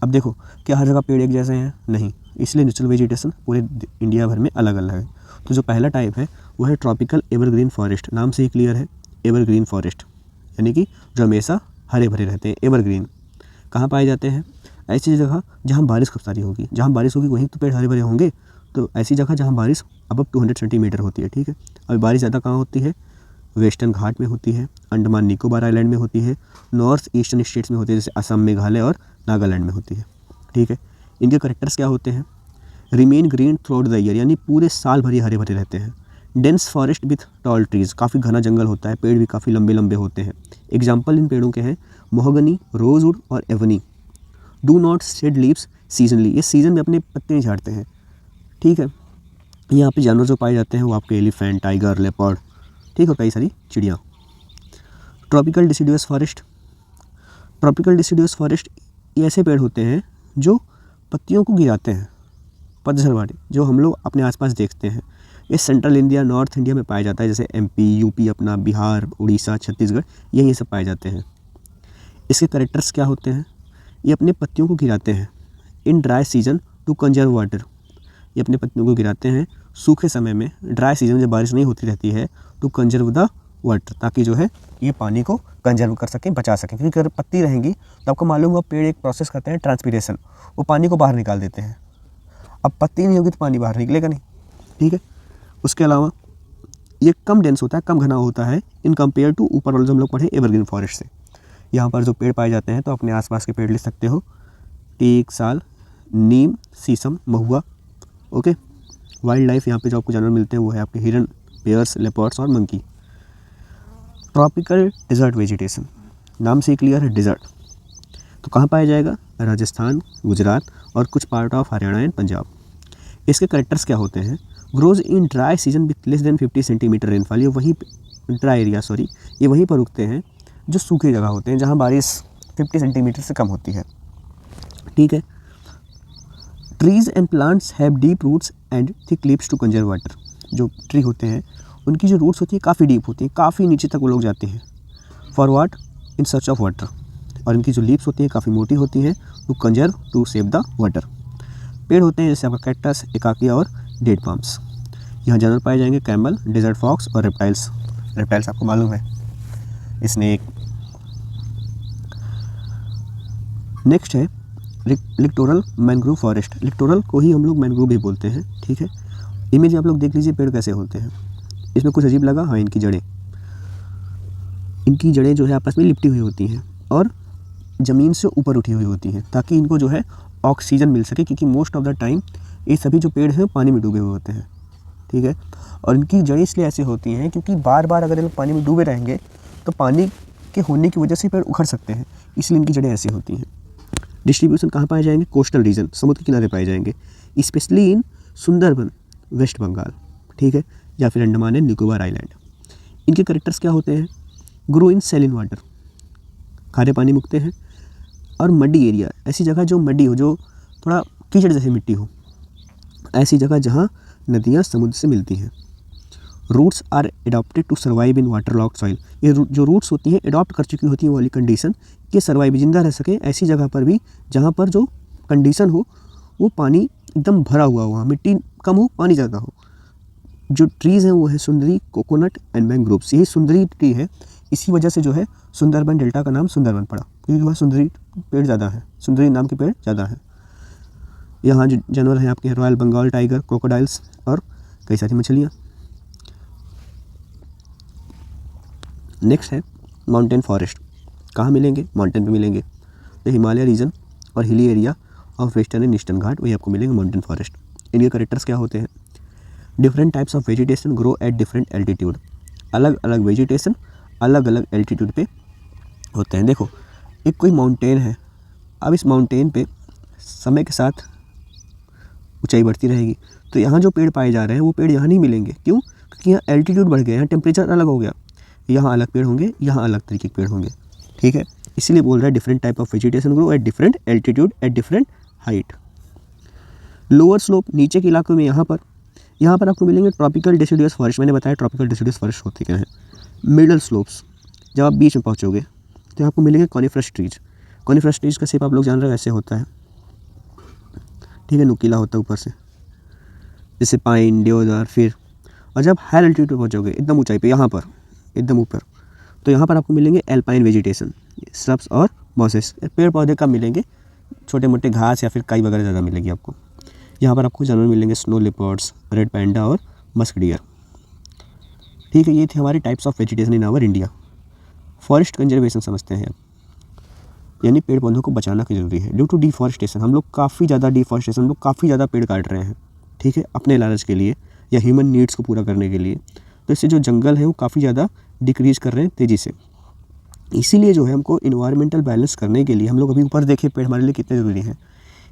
अब देखो, क्या हर जगह पेड़ एक जैसे हैं? नहीं, इसलिए नेचुरल वेजिटेशन पूरे इंडिया भर में अलग अलग है। तो जो पहला टाइप है वो है ट्रॉपिकल एवरग्रीन फॉरेस्ट। नाम से ही क्लियर है, एवरग्रीन फॉरेस्ट यानी कि जो हमेशा हरे भरे रहते हैं, एवरग्रीन। कहाँ पाए जाते हैं? ऐसी जगह जहाँ बारिश खूब सारी होगी, जहाँ बारिश होगी वहीं तो पेड़ हरे भरे होंगे। तो ऐसी जगह जहाँ बारिश अब 200 सेंटीमीटर होती है, ठीक है। अभी बारिश ज़्यादा कहाँ होती है? वेस्टर्न घाट में होती है, अंडमान निकोबार आइलैंड में होती है, नॉर्थ ईस्टर्न स्टेट्स में होती है, जैसे असम, मेघालय और नागालैंड में होती है, ठीक है। इनके करेक्टर्स क्या होते हैं? Remain green through out the year, यानी पूरे साल भर हरे भरे रहते हैं। Dense forest with tall trees, काफ़ी घना जंगल होता है, पेड़ भी काफ़ी लंबे लंबे होते हैं। एग्जाम्पल इन पेड़ों के हैं मोहगनी, रोजवुड और ebony. Do not shed leaves seasonally, ये सीजन में अपने पत्ते नहीं झाड़ते हैं, ठीक है। यहाँ पे जानवर जो पाए जाते हैं वो आपके एलिफेंट, टाइगर, लेपर्ड, ठीक है, कई सारी चिड़ियाँ। ट्रॉपिकल डिसिडुअस फॉरेस्ट, ट्रॉपिकल डिसिडुअस फॉरेस्ट ये ऐसे पेड़ होते हैं जो पत्तियों को गिराते हैं, पतझड़ वाले, जो हम लोग अपने आसपास देखते हैं। ये सेंट्रल इंडिया, नॉर्थ इंडिया में पाया जाता है, जैसे एमपी, यूपी, अपना बिहार, उड़ीसा, छत्तीसगढ़, ये सब पाए जाते हैं। इसके कैरेक्टर्स क्या होते हैं? ये अपने पत्तियों को गिराते हैं इन dry season two conserve water, ये अपने पत्तियों को गिराते हैं सूखे समय में, ड्राई सीजन जब बारिश नहीं होती रहती है, टू कंजर्व द वाटर, ताकि जो है ये पानी को कंजर्व कर सकें, बचा सकें। क्योंकि अगर पत्ती रहेंगी तो आपको मालूम होगा पेड़ एक प्रोसेस करते हैं ट्रांसपीरेशन, वो पानी को बाहर निकाल देते हैं। अब पत्ती नहीं होगी तो पानी बाहर निकलेगा नहीं, ठीक है। उसके अलावा ये कम डेंस होता है, कम घना होता है इन कंपेयर टू ऊपर वाले जो हम लोग पढ़े एवरग्रीन फॉरेस्ट से। यहाँ पर जो पेड़ पाए जाते हैं तो अपने आसपास के पेड़ लिख सकते हो, टीक, साल, नीम, शीशम, महुआ, ओके। वाइल्ड लाइफ, यहाँ पे जो आपको जानवर मिलते हैं वो है आपके हिरन, बेयर्स, लेपर्ड्स और मंकी। ट्रॉपिकल डिजर्ट वेजिटेशन, नाम से ही क्लियर है, डिजर्ट। तो कहाँ पाया जाएगा? राजस्थान, गुजरात और कुछ part of Haryana and Punjab. इसके करेक्टर्स क्या होते हैं? Grows in dry season with less than 50 centimetre rainfall, ये वहीं ड्राई एरिया, सॉरी, ये वहीं पर उगते हैं जो सूखी जगह होते हैं, जहाँ बारिश 50 सेंटीमीटर से कम होती है, ठीक है। Trees and plants have deep roots and thick leaves to conserve water, जो ट्री होते हैं उनकी जो रूट्स होती है काफ़ी डीप होती हैं, काफ़ी नीचे तक वो लोग जाते हैं, for watt? In search of water. और इनकी जो लीव्स होती हैं काफ़ी मोटी होती हैं, to conserve, to save the water. पेड़ होते हैं जैसे आपका कैक्टस, एकाकिया और डेड पाम्स। यहाँ जानवर पाए जाएंगे कैमल, डेजर्ट फॉक्स और रेप्टाइल्स। रेप्टाइल्स आपको मालूम है, स्नेक। नेक्स्ट है लिक्टोरल मैंग्रोव फॉरेस्ट। लिक्टोरल को ही हम लोग मैंग्रोव भी बोलते हैं, ठीक है। इमेज आप लोग देख लीजिए पेड़ कैसे होते हैं। इसमें कुछ अजीब लगा? हाँ, इनकी जड़ें जो है आपस में लिपटी हुई होती हैं और ज़मीन से ऊपर उठी हुई होती हैं, ताकि इनको जो है ऑक्सीजन मिल सके, क्योंकि मोस्ट ऑफ द टाइम ये सभी जो पेड़ हैं पानी में डूबे हुए होते हैं, ठीक है। और इनकी जड़ें इसलिए ऐसी होती हैं क्योंकि बार बार अगर ये लोग पानी में डूबे रहेंगे तो पानी के होने की वजह से पेड़ उखड़ सकते हैं, इसलिए इनकी जड़ें ऐसी होती हैं। डिस्ट्रीब्यूशन कहाँ पाए जाएंगे? कोस्टल रीजन, समुद्र के किनारे पाए जाएंगे, स्पेशली इन सुंदरबन, वेस्ट बंगाल, ठीक है, या फिर अंडमान एंड निकोबार आइलैंड। इनके कैरेक्टर्स क्या होते हैं? ग्रो इन सैलिन वाटर, खारे पानी में उगते हैं, और मडी एरिया, ऐसी जगह जो मडी हो, जो थोड़ा कीचड़ जैसी मिट्टी हो, ऐसी जगह जहाँ नदियाँ समुद्र से मिलती हैं। Roots are adapted to survive in waterlogged soil, ये जो रूट्स होती हैं एडॉप्ट कर चुकी होती हैं वाली कंडीशन कि सर्वाइव, जिंदा रह सके ऐसी जगह पर भी जहाँ पर जो कंडीशन हो वो पानी एकदम भरा हुआ हो, मिट्टी कम हो, पानी ज़्यादा हो। जो ट्रीज़ हैं वो है सुंदरी, कोकोनट एंड मैंग्रोव्स। यही सुंदरी ट्री है, इसी वजह से जो है सुंदरबन डेल्टा का नाम सुंदरबन पड़ा, क्योंकि वहाँ सुंदरी पेड़ ज़्यादा है, सुंदरी नाम के पेड़ ज़्यादा है। यहाँ जो जानवर हैं आपके रॉयल बंगाल टाइगर, क्रोकोडाइल्स और कई सारी मछलियाँ। नेक्स्ट है माउंटेन फॉरेस्ट। कहाँ मिलेंगे? माउंटेन पे मिलेंगे। तो हिमालय रीजन और hilly area of western and eastern Ghat, वही आपको मिलेंगे माउंटेन फॉरेस्ट। इनके कैरेक्टर्स क्या होते हैं? Different types of vegetation grow at different altitude. अलग अलग वेजिटेशन अलग अलग एल्टीट्यूड पे होते हैं। देखो, एक कोई माउंटेन है, अब इस माउंटेन पे समय के साथ ऊंचाई बढ़ती रहेगी, तो यहाँ जो पेड़ पाए जा रहे हैं वो पेड़ यहाँ नहीं मिलेंगे। क्यों? क्योंकि यहाँ एल्टीट्यूड बढ़ गया, यहाँ टेम्परेचर अलग हो गया। यहाँ अलग पेड़ होंगे, यहाँ अलग तरीके के पेड़ होंगे। ठीक है, इसीलिए बोल रहा है different type of vegetation grow at different altitude at different height. Lower slope, नीचे के इलाकों में यहाँ पर आपको मिलेंगे ट्रॉपिकल डेसिडुअस फॉरेस्ट। मैंने बताया ट्रॉपिकल डेसिडुअस फॉरेस्ट होते क्या हैं। मिडल स्लोप्स, जब आप बीच में पहुँचोगे तो आपको मिलेंगे कॉनिफरस ट्रीज। कॉनिफरस ट्रीज का शेप आप लोग जान रहे हो ऐसे होता है, ठीक है, नुकीला होता है ऊपर से, जैसे पाइन, देवदार। फिर और जब हायर एल्टीट्यूड पर पहुँचोगे, एकदम ऊंचाई पे, यहाँ पर एकदम ऊपर, तो यहाँ पर आपको मिलेंगे एल्पाइन वेजिटेशन, श्रब्स और मॉसेस। पेड़ पौधे कम मिलेंगे, छोटे मोटे घास या फिर काई वगैरह ज़्यादा मिलेगी आपको। यहाँ पर आपको जानवर मिलेंगे स्नो लेपर्ड्स, रेड पैंडा और मस्क डियर। ठीक है, ये थे हमारे types of vegetation in our India. Forest conservation समझते हैं, यानी पेड़ पौधों को बचाना क्यों जरूरी है। ड्यू टू डिफॉरेस्टेशन, हम लोग काफ़ी ज़्यादा पेड़ काट रहे हैं, ठीक है, अपने लालच के लिए या ह्यूमन नीड्स को पूरा करने के लिए। तो इससे जो जंगल है वो काफ़ी ज़्यादा डिक्रीज कर रहे हैं तेज़ी से। इसीलिए जो है हमको इन्वायरमेंटल बैलेंस करने के लिए, हम लोग अभी ऊपर देखें पेड़ हमारे लिए कितने ज़रूरी हैं,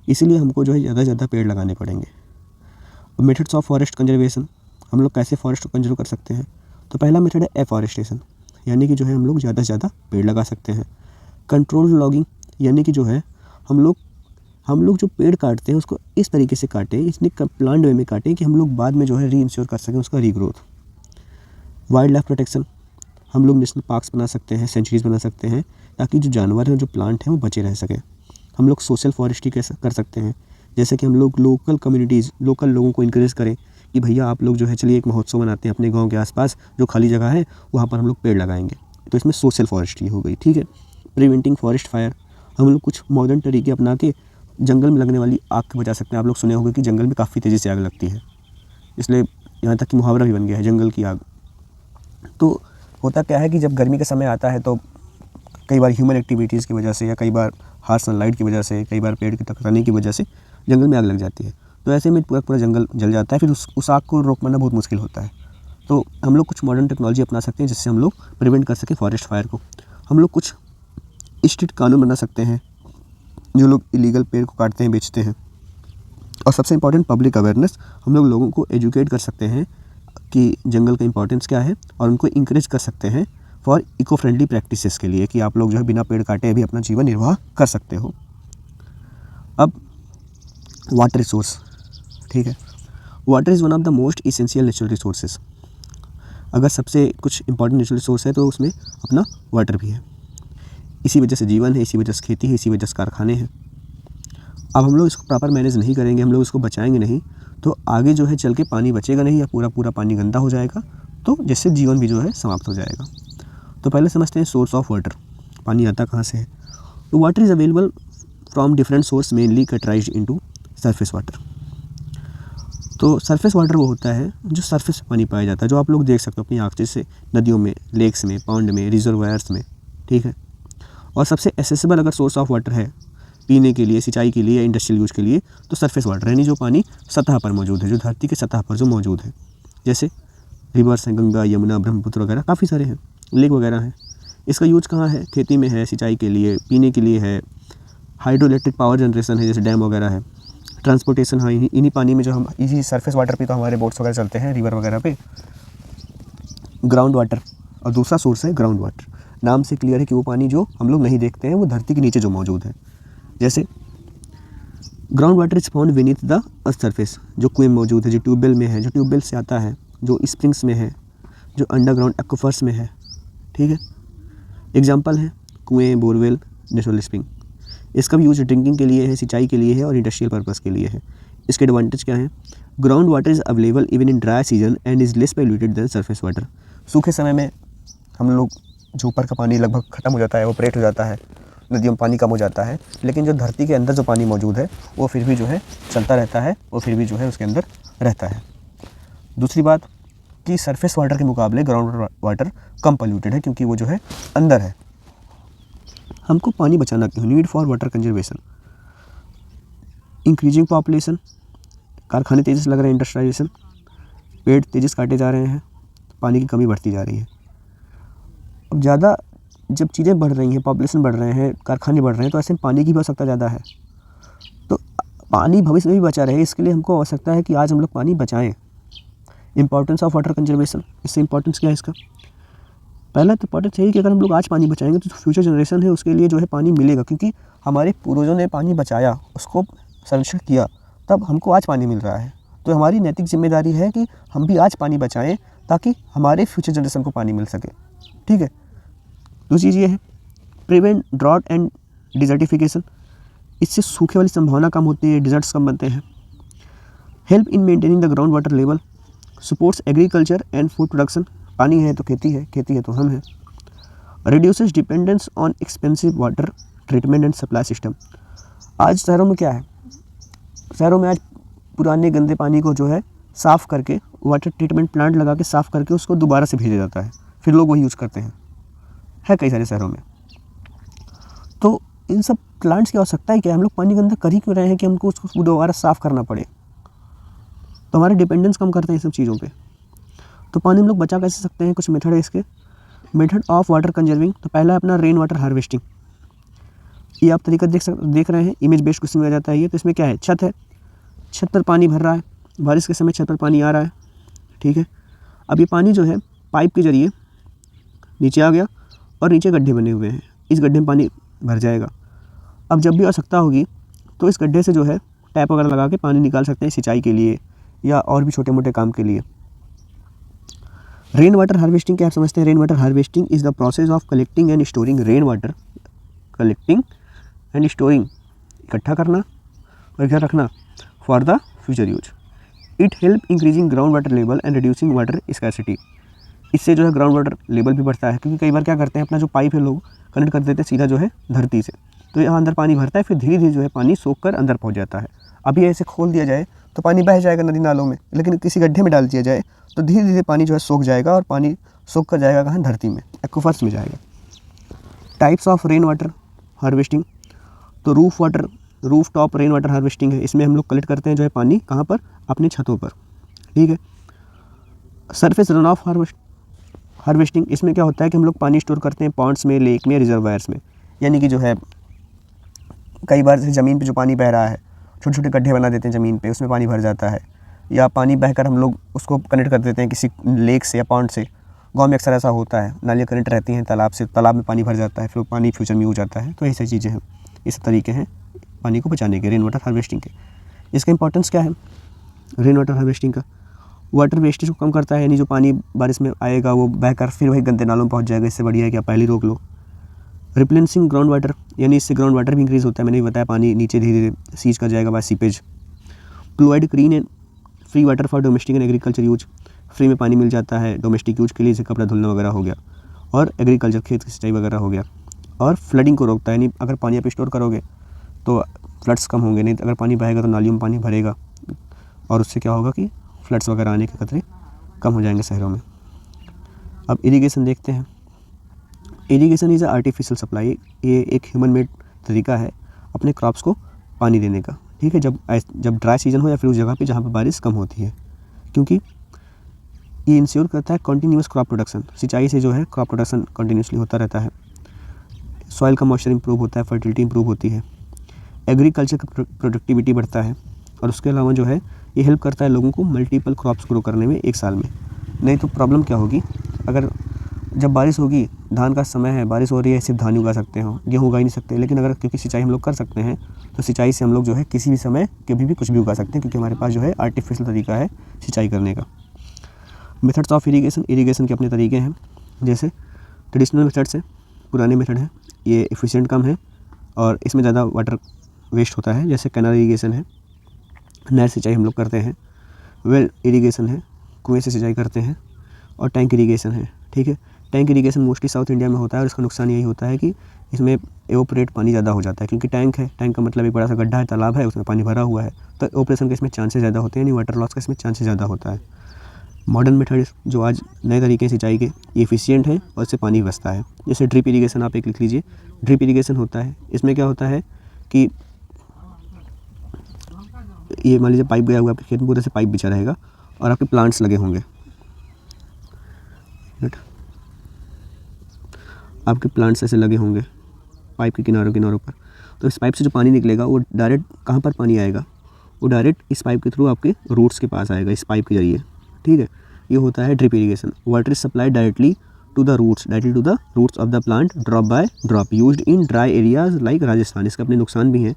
इसीलिए हमको जो है ज़्यादा से ज़्यादा पेड़ लगाने पड़ेंगे। मेथड्स ऑफ फॉरेस्ट कंजर्वेशन, हम लोग कैसे फॉरेस्ट को कंजर्व कर सकते हैं? तो पहला मेथड है एफॉरेस्टेशन, यानी कि जो है हम लोग ज़्यादा से ज़्यादा पेड़ लगा सकते हैं। कंट्रोल लॉगिंग, यानी कि जो है हम लोग जो पेड़ काटते हैं उसको इस तरीके से काटें, इसने प्लान्ड वे में काटें कि हम लोग बाद में जो है रीइंश्योर कर सकें उसका रीग्रोथ। वाइल्ड लाइफ प्रोटेक्शन, हम लोग नेशनल पार्क्स बना सकते हैं, सेंचुरीज बना सकते हैं, ताकि जो जानवर हैं, जो प्लांट हैं, वो बचे रह सकें। हम लोग सोशल फॉरेस्ट्री कर सकते हैं, जैसे कि हम लोग लोकल कम्युनिटीज़, लोकल लोगों को इंकरेज करें कि भैया आप लोग जो है चलिए एक महोत्सव मनाते हैं अपने गांव के आसपास, जो खाली जगह है वहाँ पर हम लोग पेड़ लगाएंगे। तो इसमें सोशल फॉरेस्ट्री हो गई। ठीक है, प्रिवेंटिंग फॉरेस्ट फायर, हम लोग कुछ मॉडर्न तरीके अपना के जंगल में लगने वाली आग को बचा सकते हैं। आप लोग सुने होंगे कि जंगल में काफ़ी तेज़ी से आग लगती है, इसलिए यहाँ तक कि मुहावरा भी बन गया है, जंगल की आग। तो होता क्या है कि जब गर्मी का समय आता है तो कई बार ह्यूमन एक्टिविटीज़ की वजह से या कई बार हार्श सनलाइट की वजह से, कई बार पेड़ की टकराने की वजह से जंगल में आग लग जाती है। तो ऐसे में पूरा जंगल जल जाता है, फिर उस आग को रोक पाना बहुत मुश्किल होता है। तो हम लोग कुछ मॉडर्न टेक्नोलॉजी अपना सकते हैं जिससे हम लोग प्रिवेंट कर सकें फॉरेस्ट फायर को। हम लोग कुछ स्ट्रिक्ट कानून बना सकते हैं जो लोग इलीगल पेड़ को काटते हैं, बेचते हैं। और सबसे इम्पॉर्टेंट पब्लिक अवेयरनेस, हम लोग लोगों को एजुकेट कर सकते हैं कि जंगल का इंपॉर्टेंस क्या है और उनको इंकरेज कर सकते हैं फॉर इको फ्रेंडली प्रैक्टिसेस के लिए, कि आप लोग जो है बिना पेड़ काटे भी अपना जीवन निर्वाह कर सकते हो। अब वाटर रिसोर्स, ठीक है, water is one of the most essential natural resources. अगर सबसे कुछ इंपॉर्टेंट नेचुरल रिसोर्स है तो उसमें अपना वाटर भी है। इसी वजह से जीवन है, इसी वजह से खेती है, इसी वजह से कारखाने हैं। अब हम लोग इसको प्रॉपर मैनेज नहीं करेंगे, हम लोग इसको बचाएंगे नहीं, तो आगे जो है चल के पानी बचेगा नहीं या पूरा पानी गंदा हो जाएगा, तो जिससे जीवन भी जो है समाप्त हो जाएगा। तो पहले समझते हैं सोर्स ऑफ वाटर, पानी आता कहाँ से है। तो water is available from different source, mainly categorised into surface water. तो सरफेस वाटर वो होता है जो सरफेस पे पानी पाया जाता है, जो आप लोग देख सकते हो अपनी आँख, जैसे नदियों में, लेक्स में, पॉन्ड में, रिजर्वायर्स में। ठीक है, और सबसे एसेसिबल अगर सोर्स ऑफ वाटर है पीने के लिए, सिंचाई के लिए या इंडस्ट्रियल यूज के लिए, तो सरफेस वाटर, यानी जो पानी सतह पर मौजूद है, जो धरती के सतह पर जो मौजूद है, जैसे रिवर्स हैं, गंगा, यमुना, ब्रह्मपुत्र वगैरह, काफ़ी सारे हैं, लेक वगैरह हैं। इसका यूज कहाँ है? खेती में है, सिंचाई के लिए, पीने के लिए है, हाइड्रो इलेक्ट्रिक पावर जनरेशन है, जैसे डैम वगैरह है, ट्रांसपोर्टेशन है, इन्हीं पानी में जो हम इसी सरफेस वाटर पे तो हमारे बोट्स वगैरह चलते हैं, रिवर वगैरह पे। ग्राउंड वाटर, और दूसरा सोर्स है ग्राउंड वाटर। नाम से क्लियर है कि वो पानी जो हम लोग नहीं देखते हैं, वो धरती के नीचे जो मौजूद है। जैसे ground water is found beneath the earth surface, जो कुएं मौजूद है, जो ट्यूबवेल में है, जो ट्यूबवेल से आता है, जो स्प्रिंग्स में है, जो अंडरग्राउंड एक्वाफर्स में है। ठीक है, एग्जाम्पल है कुएं, बोरवेल, नेचुरल स्प्रिंग। इसका भी यूज ड्रिंकिंग के लिए है, सिंचाई के लिए है और इंडस्ट्रियल पर्पस के लिए है। इसके एडवांटेज क्या है? Ground water is available even in dry season and is less polluted than surface water. सूखे समय में हम लोग जो ऊपर का पानी लगभग ख़त्म हो जाता है, ऑपरेट हो जाता है, नदियों में पानी कम हो जाता है, लेकिन जो धरती के अंदर जो पानी मौजूद है वो फिर भी जो है चलता रहता है, वो फिर भी जो है उसके अंदर रहता है। दूसरी बात कि सरफेस वाटर के मुकाबले ग्राउंड वाटर कम पोल्यूटेड है, क्योंकि वो जो है अंदर है। हमको पानी बचाना क्यों? Need for water conservation, increasing population, कारखाने तेज़ी से लग रहे हैं, इंडस्ट्रियलाइजेशन, पेड़ तेज़ी से काटे जा रहे हैं, पानी की कमी बढ़ती जा रही है। अब ज़्यादा जब चीज़ें बढ़ रही हैं, पॉपुलेशन बढ़ रहे हैं, कारखाने बढ़ रहे हैं, तो ऐसे में पानी की भी आवश्यकता ज़्यादा है। तो पानी भविष्य में भी बचा रहे, इसके लिए हमको आवश्यकता है कि आज हम लोग पानी बचाएँ। इंपॉर्टेंस ऑफ वाटर कंजर्वेशन, इससे इंपॉर्टेंस क्या है इसका? पहला तो इंपॉर्टेंस यही कि अगर हम लोग आज पानी बचाएंगे तो फ्यूचर जनरेशन है उसके लिए जो है पानी मिलेगा, क्योंकि हमारे पूर्वजों ने पानी बचाया, उसको संरक्षण किया, तब हमको आज पानी मिल रहा है। तो हमारी नैतिक जिम्मेदारी है कि हम भी आज पानी बचाएं ताकि हमारे फ्यूचर जनरेशन को पानी मिल सके। ठीक है। दूसरी चीज़ ये है प्रिवेंट ड्रॉट एंड डिजर्टिफिकेशन, इससे सूखे वाली संभावना कम होती है, डिजर्ट्स कम बनते हैं। Help in maintaining the ground water level, supports agriculture and food production, पानी है तो खेती है, खेती है तो हम हैं। Reduces dependence on expensive water treatment and supply system, आज शहरों में क्या है, शहरों में आज पुराने गंदे पानी को जो है साफ़ करके वाटर ट्रीटमेंट प्लांट लगा के साफ़ करके उसको दोबारा से भेजा जाता है, फिर लोग वही यूज़ करते हैं, है कई सारे शहरों में। तो इन सब प्लांट्स की आवश्यकता है क्या? हम लोग पानी गंदा कर ही क्यों रहे हैं कि हमको उसको दोबारा साफ़ करना पड़े? तो हमारे डिपेंडेंस कम करते हैं इन सब चीज़ों पे। तो पानी हम लोग बचा कैसे सकते हैं? कुछ मेथड है इसके। मेथड ऑफ वाटर कंजर्विंग, तो पहला है अपना रेन वाटर हार्वेस्टिंग। ये आप तरीका देख रहे हैं, इमेज बेस्ड क्वेश्चन में आ जाता है ये। तो इसमें क्या है, छत है, छत पर पानी भर रहा है, बारिश के समय छत पर पानी आ रहा है, ठीक है। अब ये पानी जो है पाइप के जरिए नीचे आ गया और नीचे गड्ढे बने हुए हैं, इस गड्ढे में पानी भर जाएगा। अब जब भी आवश्यकता होगी तो इस गड्ढे से जो है टैप वगैरह लगा के पानी निकाल सकते हैं सिंचाई के लिए या और भी छोटे मोटे काम के लिए। रेन वाटर हार्वेस्टिंग क्या आप समझते हैं? Rain water harvesting is the process of collecting and storing rain water, collecting and storing, इकट्ठा करना और क्या रखना, for the future use. It help increasing ground water level and reducing water scarcity, इससे जो है ग्राउंड वाटर लेवल भी बढ़ता है, क्योंकि कई बार क्या करते हैं अपना जो पाइप है लोग कनेक्ट कर देते हैं सीधा जो है धरती से, तो यहाँ अंदर पानी भरता है, फिर धीरे धीरे जो है पानी सोख कर अंदर पहुँच जाता है। अभी ऐसे खोल दिया जाए तो पानी बह जाएगा नदी नालों में, लेकिन किसी गड्ढे में डाल दिया जाए तो धीरे धीरे पानी जो है सोख जाएगा और पानी सोख कर जाएगा कहाँ, धरती में, एक्वाफर्स में जाएगा। Types of rain water harvesting, तो roof top rain water harvesting है, इसमें हम लोग कलेक्ट करते हैं जो है पानी कहाँ पर, अपने छतों पर, ठीक है। सरफेस रन ऑफ हार्वेस्टिंग, इसमें क्या होता है कि हम लोग पानी स्टोर करते हैं पॉन्ड्स में, लेक में, रिजर्वायर्स में, यानी कि जो है कई बार से ज़मीन पे जो पानी बह रहा है, छोटे छोटे गड्ढे बना देते हैं ज़मीन पे, उसमें पानी भर जाता है, या पानी बहकर हम लोग उसको कनेक्ट कर देते हैं किसी लेक से या पॉन्ड से। गांव में अक्सर ऐसा होता है, नालियाँ कनेक्ट रहती हैं तालाब से, तालाब में पानी भर जाता है, फिर पानी फ्यूचर में हो जाता है। तो ऐसी चीज़ें हैं, इस तरीके हैं पानी को बचाने के, रेन वाटर हार्वेस्टिंग के। इसका इंपॉर्टेंस क्या है रेन वाटर हार्वेस्टिंग का? वाटर वेस्टेज को कम करता है, यानी जो पानी बारिश में आएगा वो बहकर फिर वही गंदे नालों में पहुँच जाएगा, इससे बढ़िया है कि आप पहले रोक लो। रिप्लेनिशिंग ग्राउंड वाटर, यानी इससे ग्राउंड वाटर भी इंक्रीज़ होता है, मैंने भी बताया, पानी नीचे धीरे धीरे सीज कर जाएगा by seepage. Provide clean and free water for domestic and agriculture use, free में पानी मिल जाता है डोमेस्टिक यूज के लिए, जैसे कपड़ा धुलना वगैरह हो गया, और एग्रीकल्चर खेत की सिंचाई वगैरह हो गया। और फ्लडिंग को रोकता है, यानी अगर पानी आप स्टोर करोगे तो फ्लड्स कम होंगे, नहीं तो अगर पानी बहेगा तो नालियों में पानी भरेगा और उससे क्या होगा कि फ्लड्स वगैरह आने के खतरे कम हो जाएंगे शहरों में। अब इरीगेशन देखते हैं। इरीगेशन इज़ आर्टिफिशियल सप्लाई, ये एक ह्यूमन मेड तरीका है अपने क्रॉप्स को पानी देने का, ठीक है, जब ड्राई सीजन हो या फिर उस जगह पे जहाँ पर बारिश कम होती है, क्योंकि ये इंश्योर करता है कंटिन्यूस क्रॉप प्रोडक्शन, सिंचाई से जो है क्रॉप प्रोडक्शन कंटिन्यूसली होता रहता है, सॉइल का मॉइस्चर इंप्रूव होता है, फर्टिलिटी इंप्रूव होती है, एग्रीकल्चर का प्रोडक्टिविटी बढ़ता है, और उसके अलावा जो है ये हेल्प करता है लोगों को मल्टीपल क्रॉप्स ग्रो करने में एक साल में। नहीं तो प्रॉब्लम क्या होगी, अगर जब बारिश होगी, धान का समय है, बारिश हो रही है, सिर्फ धान उगा सकते हो, गेहूँ उगा ही नहीं सकते, लेकिन अगर क्योंकि सिंचाई हम लोग कर सकते हैं तो सिंचाई से हम लोग जो है किसी भी समय कभी भी कुछ भी उगा सकते हैं, क्योंकि हमारे पास जो है आर्टिफिशियल तरीका है सिंचाई करने का। मेथड्स ऑफ इरीगेशन, इरीगेशन के अपने तरीके हैं, जैसे ट्रेडिशनल मेथड्स है, पुराने मेथड है, ये एफिशिएंट कम है और इसमें ज़्यादा वाटर वेस्ट होता है, जैसे कैनाल इरीगेशन है, नहर सिंचाई हम लोग करते हैं, वेल इरीगेशन है, कुएँ से सिंचाई करते हैं, और टैंक इरीगेशन है, ठीक है। Tank irrigation mostly south India में होता है और इसका नुकसान यही होता है कि इसमें एवोपरेट पानी ज़्यादा हो जाता है, क्योंकि टैंक है, टैंक का मतलब एक बड़ा सा गड्ढा है, तालाब है, उसमें पानी भरा हुआ है, तो एवोपरेशन के इसमें चांसेस ज़्यादा होते हैं, यानी वाटर लॉस का इसमें चांसेस ज़्यादा होता है। मॉडर्न मेथड जो आज नए तरीके से सिंचाई के एफिशिएंट है और इससे पानी बचता है। जैसे ड्रिप इरीगेशन आप एक लिख लीजिए। ड्रिप इरीगेशन होता है, इसमें क्या होता है कि ये मान लीजिए पाइप गया हुआ है आपके खेत में, पूरे से पाइप बिछा रहेगा और आपके प्लांट्स लगे होंगे, आपके प्लांट्स ऐसे लगे होंगे पाइप के किनारों किनारों पर। तो इस पाइप से जो पानी निकलेगा वो डायरेक्ट कहाँ पर पानी आएगा, वो डायरेक्ट इस पाइप के थ्रू आपके रूट्स के पास आएगा, इस पाइप के जरिए, ठीक है। ये होता है drip irrigation. Water is supplied directly to the roots of the plant drop by drop, used in dry areas like Rajasthan. इसके अपने नुकसान भी हैं,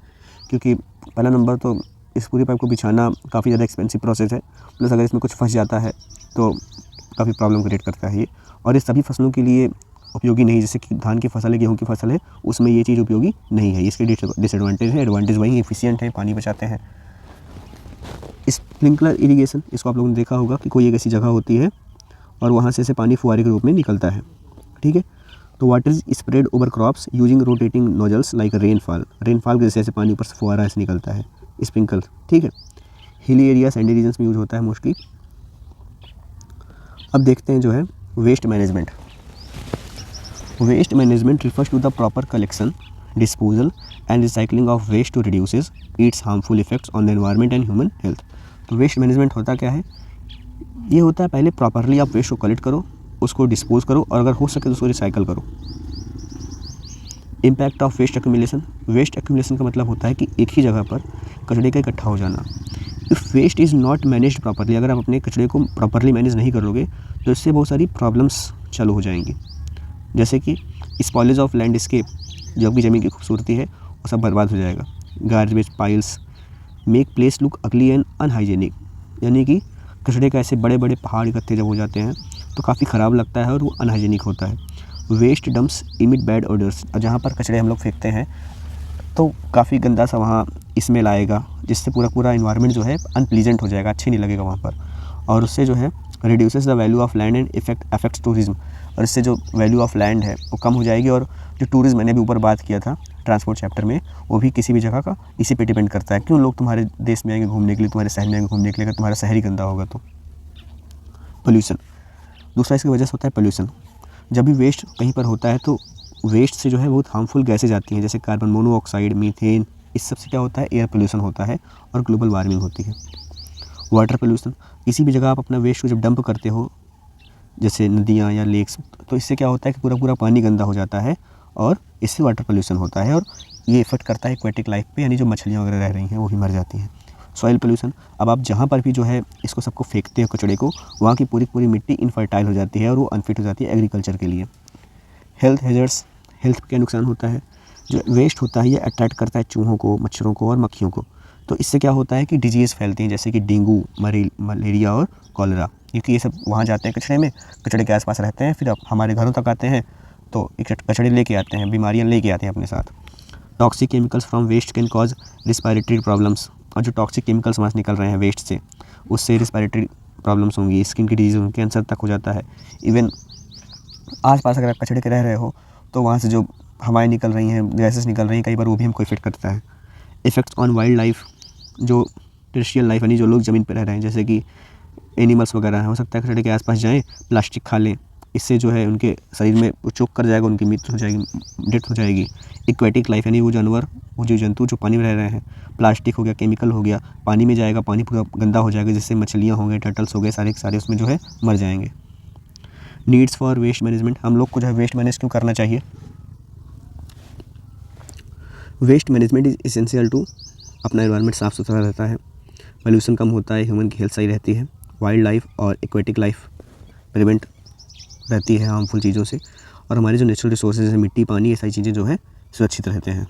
क्योंकि पहला नंबर तो इस पूरी पाइप को बिछाना काफ़ी ज़्यादा एक्सपेंसिव प्रोसेस है, प्लस अगर इसमें कुछ फंस जाता है तो काफ़ी प्रॉब्लम क्रिएट करता है ये। और ये सभी फसलों के लिए उपयोगी नहीं, जैसे कि धान की फसल है, गेहूं की फसल है, उसमें ये चीज़ उपयोगी नहीं है। इसके डिसएडवांटेज है, एडवांटेज वही एफिशिएंट है, पानी बचाते हैं। स्प्रिंकलर इरीगेशन, इसको आप लोगों ने देखा होगा कि कोई एक ऐसी जगह होती है और वहाँ से पानी फुहारे के रूप में निकलता है, ठीक है। तो water is spread over crops using rotating nozzles like rainfall के जैसे पानी ऊपर से फुहारा ऐसे निकलता है, स्प्रिंकल, ठीक है। हिली एरिया सैंडी रीजन्स में यूज होता है मोस्टली। अब देखते हैं जो है waste management. Waste management refers to the proper collection, disposal and recycling of waste to reduces its harmful effects on the environment and human health. तो वेस्ट मैनेजमेंट होता क्या है, ये होता है पहले प्रॉपरली आप वेस्ट को कलेक्ट करो, उसको डिस्पोज करो और अगर हो सके तो उसको रिसाइकल करो। Impact of waste accumulation. Waste accumulation का मतलब होता है कि एक ही जगह पर कचरे का इकट्ठा हो जाना। If waste is not managed properly, अगर आप अपने कचरे को प्रॉपरली मैनेज नहीं करोगे तो इससे बहुत सारी प्रॉब्लम्स चालू हो जाएंगी, जैसे कि स्पॉइलेज ऑफ लैंडस्केप, जो आपकी ज़मीन की खूबसूरती है वो सब बर्बाद हो जाएगा। Garbage piles make place look अगली एंड अनहाइजेनिक, यानी कि कचरे का ऐसे बड़े बड़े पहाड़ इकट्ठे जब हो जाते हैं तो काफ़ी ख़राब लगता है और वो अनहाइजेनिक होता है। Waste dumps emit bad odours, और जहाँ पर कचरे हम लोग फेंकते हैं तो काफ़ी गंदा सा वहाँ स्मेल आएगा, जिससे पूरा इन्वायरमेंट जो है अनप्लीजेंट हो जाएगा, अच्छी नहीं लगेगा वहाँ पर। और उससे जो है reduces the value of land and affects tourism, और इससे जो वैल्यू ऑफ लैंड है वो कम हो जाएगी। और जो टूरिज्म मैंने भी ऊपर बात किया था ट्रांसपोर्ट चैप्टर में, वो भी किसी भी जगह का इसी पे डिपेंड करता है। क्यों लोग तुम्हारे देश में आएंगे घूमने के लिए, तुम्हारे शहर में आएंगे घूमने के लिए, अगर तुम्हारा शहर ही गंदा होगा तो। पोल्यूशन, दूसरा इसकी वजह से होता है पोल्यूशन। जब भी वेस्ट कहीं पर होता है तो वेस्ट से जो है बहुत हार्मफुल गैसेज आती हैं, जैसे कार्बन मोनोऑक्साइड, मीथेन, इस सब से क्या होता है एयर पोल्यूशन होता है और ग्लोबल वार्मिंग होती है। वाटर पोल्यूशन, किसी भी जगह आप अपना वेस्ट को जब डंप करते हो, जैसे नदियाँ या लेक्स, तो इससे क्या होता है कि पूरा पानी गंदा हो जाता है और इससे वाटर पोल्यूशन होता है, और ये इफेक्ट करता है एक्वेटिक लाइफ पे, यानी जो मछलियाँ वगैरह रह रही हैं वो भी मर जाती हैं। सॉइल पोल्यूशन, अब आप जहाँ पर भी जो है इसको सबको फेंकते हो कचड़े को, वहाँ की पूरी मिट्टी इनफर्टाइल हो जाती है और वो अनफिट हो जाती है एग्रीकल्चर के लिए। हेल्थ हैजर्ड्स, हेल्थ का नुकसान होता है। जो वेस्ट होता है ये अट्रैक्ट करता है चूहों को, मच्छरों को और मक्खियों को, तो इससे क्या होता है कि डिजीज़ फैलती हैं, जैसे कि डेंगू, मलेरिया और कॉलरा, क्योंकि ये सब वहाँ जाते हैं कचरे में, कचरे के आसपास रहते हैं, फिर हमारे घरों तक आते हैं तो एक कचड़े लेके आते हैं, बीमारियाँ लेके आते हैं अपने साथ। Toxic chemicals from waste can cause respiratory problems, और जो टॉक्सिक केमिकल्स वहाँ से निकल रहे हैं वेस्ट से, उससे रिस्पायरेटरी प्रॉब्लम्स होंगी, स्किन की डिजीज़ होंगी, कैंसर तक हो जाता है। इवन आसपास अगर आप कचड़े के रह रहे हो तो वहाँ से जो हवाएं निकल रही हैं, गैसेस निकल रही हैं, कई बार वो भी हमको इफेक्ट करता है। इफेक्ट्स ऑन वाइल्ड लाइफ, जो टेरेस्ट्रियल लाइफ यानी जो लोग ज़मीन पर रह रहे हैं, जैसे कि एनिमल्स वगैरह हैं, हो सकता है कचड़े के आसपास जाएँ, प्लास्टिक खा लें, इससे जो है उनके शरीर में वो चोक कर जाएगा, उनकी मृत्यु हो जाएगी, डेथ हो जाएगी। एक्वेटिक लाइफ यानी वो जानवर, वो जीव जंतु जो पानी में रह रहे हैं, प्लास्टिक हो गया, केमिकल हो गया, पानी में जाएगा, पानी पूरा गंदा हो जाएगा, जिससे मछलियाँ हो गए, टर्टल्स हो गए, सारे के सारे उसमें जो है मर जाएंगे। नीड्स फॉर वेस्ट मैनेजमेंट, हम लोग को जो है वेस्ट मैनेज क्यों करना चाहिए। Waste management is essential to, अपना एनवायरनमेंट साफ़ सुथरा रहता है, पोल्यूशन कम होता है, ह्यूमन की हेल्थ सही रहती है, वाइल्ड लाइफ और एक्वेटिक लाइफ प्रिवेंट रहती है हार्मफुल चीज़ों से, और हमारे जो नेचुरल रिसोर्सेज हैं, मिट्टी, पानी, ये सारी चीज़ें जो है सुरक्षित रहते हैं।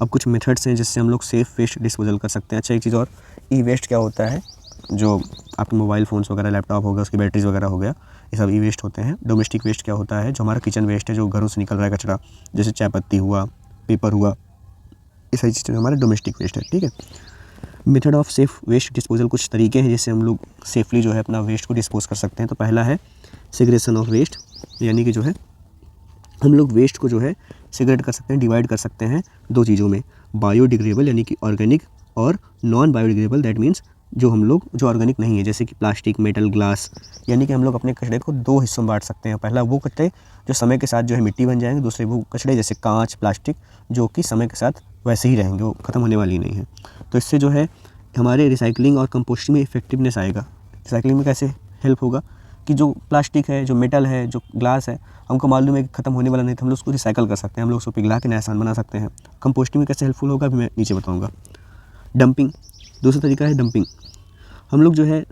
अब कुछ मेथड्स हैं जिससे हम लोग सेफ़ वेस्ट डिस्पोजल कर सकते हैं। अच्छा, एक चीज़ और, ई वेस्ट क्या होता है, जो आपके मोबाइल फ़ोन्स वगैरह, लैपटॉप हो गया, उसकी बैटरीज वगैरह हो गया, ये सब ई वेस्ट होते हैं। डोमेस्टिक वेस्ट क्या होता है, जो हमारा किचन वेस्ट है, जो घरों से निकल रहा है कचरा, जैसे चाय पत्ती हुआ, पेपर हुआ, ये सारी चीज़ें हमारा डोमेस्टिक वेस्ट है, ठीक है। Method of safe waste disposal, कुछ तरीके हैं जिससे हम लोग सेफली जो है अपना वेस्ट को डिस्पोज कर सकते हैं। तो पहला है सेग्रेगेशन ऑफ वेस्ट, यानी कि जो है हम लोग वेस्ट को जो है सेग्रेगेट कर सकते हैं, डिवाइड कर सकते हैं दो चीज़ों में, बायोडिग्रेडेबल यानी कि ऑर्गेनिक, और नॉन बायोडिग्रेडेबल, दैट मीन्स जो हम लोग जो ऑर्गेनिक नहीं है, जैसे कि प्लास्टिक, मेटल, ग्लास। यानी कि हम लोग अपने कचरे को दो हिस्सों में बांट सकते हैं। पहला वो कचरे जो समय के साथ जो है मिट्टी बन जाएंगे, दूसरे वो कचरे जैसे कांच, प्लास्टिक, जो कि समय के साथ वैसे ही रहेंगे, वो ख़त्म होने वाली नहीं है। तो इससे जो है हमारे रिसाइकलिंग और कंपोस्टिंग में इफेक्टिवनेस आएगा। रिसाइकलिंग में कैसे हेल्प होगा कि जो प्लास्टिक है, जो मेटल है, जो ग्लास है, हमको मालूम है कि ख़त्म होने वाला नहीं, तो हम लोग उसको रिसाइकल कर सकते हैं, हम लोग उसको पिघला के नया सामान बना सकते हैं। कंपोस्टिंग में कैसे हेल्पफुल होगा अभी मैं नीचे बताऊँगा। डंपिंग, दूसरा तरीका है डंपिंग। हम लोग जो है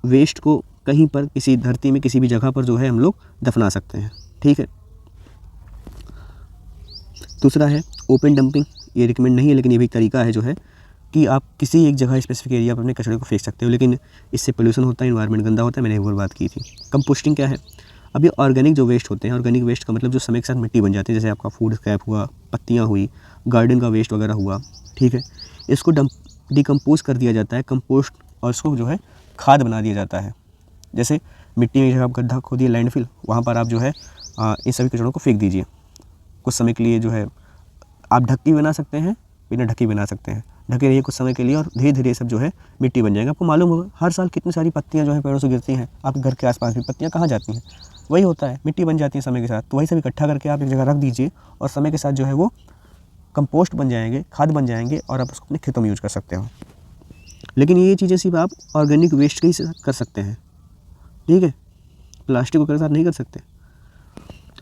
वेस्ट को कहीं पर किसी धरती में किसी भी जगह पर जो है हम लोग दफना सकते हैं, ठीक है। दूसरा है ओपन डंपिंग। ये रिकमेंड नहीं है, लेकिन ये भी एक तरीका है जो है कि आप किसी एक जगह स्पेसिफिक एरिया पर अपने कचरे को फेंक सकते हो, लेकिन इससे पोल्यूशन होता है, इन्वायरमेंट गंदा होता है, मैंने एक बार बात की थी। कंपोस्टिंग क्या है? अब ये ऑर्गेनिक जो वेस्ट होते हैं, ऑर्गेनिक वेस्ट का मतलब जो समय के साथ मिट्टी बन जाती है, जैसे आपका फूड स्क्रैप हुआ, पत्तियाँ हुई, गार्डन का वेस्ट वगैरह हुआ, ठीक है, इसको डिकम्पोज कर दिया जाता है, कंपोस्ट, और इसको जो है खाद बना दिया जाता है। जैसे मिट्टी में जगह आप गड्ढा खोदिए, लैंडफिल, वहाँ पर आप जो है इन सभी कचरों को फेंक दीजिए। कुछ समय के लिए जो है आप ढक्की बना सकते हैं, बिना ढक्की बना सकते हैं, ढके रहिए कुछ समय के लिए, और धीरे धीरे सब जो है मिट्टी बन जाएगा। आपको मालूम होगा हर साल कितनी सारी पत्तियां जो है पेड़ों से गिरती हैं, आपके घर के आसपास भी पत्तियां कहाँ जाती हैं? वही होता है, मिट्टी बन जाती है समय के साथ। तो वही सब इकट्ठा करके आप एक जगह रख दीजिए, और समय के साथ जो है वो कंपोस्ट बन जाएंगे, खाद बन जाएंगे, और आप उसको अपने खेतों में यूज कर सकते हो। लेकिन ये चीज़ें सिर्फ आप ऑर्गेनिक वेस्ट के ही कर सकते हैं, ठीक है, प्लास्टिक के साथ नहीं कर सकते।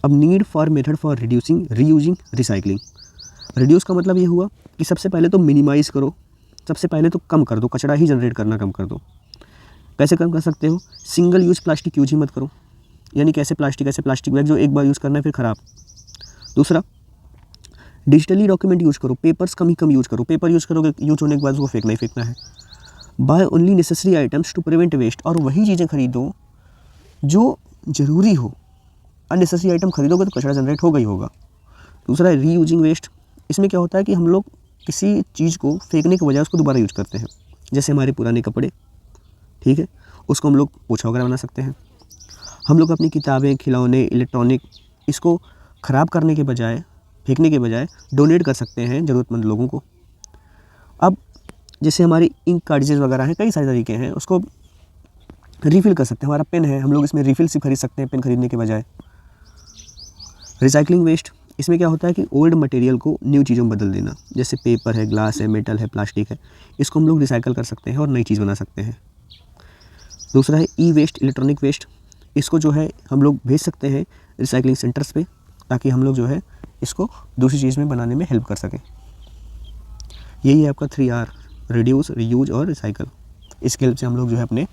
अब need for method for reducing, reusing, recycling. Reduce का मतलब ये हुआ कि सबसे पहले तो मिनिमाइज़ करो, सबसे पहले तो कम कर दो, कचरा ही जनरेट करना कम कर दो। कैसे कम कर सकते हो? सिंगल यूज़ प्लास्टिक यूज ही मत करो, यानी कैसे प्लास्टिक बैग जो एक बार यूज़ करना है फिर ख़राब। दूसरा, डिजिटली डॉक्यूमेंट यूज़ करो, पेपर्स कम यूज़ करो, पेपर यूज़ करोगे, यूज होने के बाद उसको फेंकना ही फेंकना है। Buy only necessary items to prevent waste, और वही चीज़ें खरीदो जो ज़रूरी हो। अननेसेसरी आइटम खरीदोगे तो कचरा जनरेट होगा ही होगा। दूसरा है रीयूजिंग वेस्ट। इसमें क्या होता है कि हम लोग किसी चीज़ को फेंकने के बजाय उसको दोबारा यूज करते हैं। जैसे हमारे पुराने कपड़े, ठीक है, उसको हम लोग पोछा वगैरह बना सकते हैं। हम लोग अपनी किताबें, खिलौने, इलेक्ट्रॉनिक, इसको ख़राब करने के बजाय, फेंकने के बजाय डोनेट कर सकते हैं ज़रूरतमंद लोगों को। अब जैसे हमारी इंक कार्ट्रिजेज वगैरह हैं, कई सारे तरीके हैं, उसको रिफ़िल कर सकते हैं। हमारा पेन है, हम लोग इसमें रिफ़िल से खरीद सकते हैं पेन खरीदने के बजाय। रिसाइकलिंग वेस्ट, इसमें क्या होता है कि ओल्ड मटेरियल को न्यू चीज़ों में बदल देना, जैसे पेपर है, ग्लास है, मेटल है, प्लास्टिक है, इसको हम लोग रिसाइकल कर सकते हैं और नई चीज़ बना सकते हैं। दूसरा है ई वेस्ट, इलेक्ट्रॉनिक वेस्ट। इसको जो है हम लोग भेज सकते हैं रिसाइकलिंग सेंटर्स पे, ताकि हम लोग जो है इसको दूसरी चीज़ में बनाने में हेल्प कर सकें। यही है आपका 3R, रिड्यूस, रीयूज और रिसाइकल। इसकी हेल्प से हम लोग जो है अपने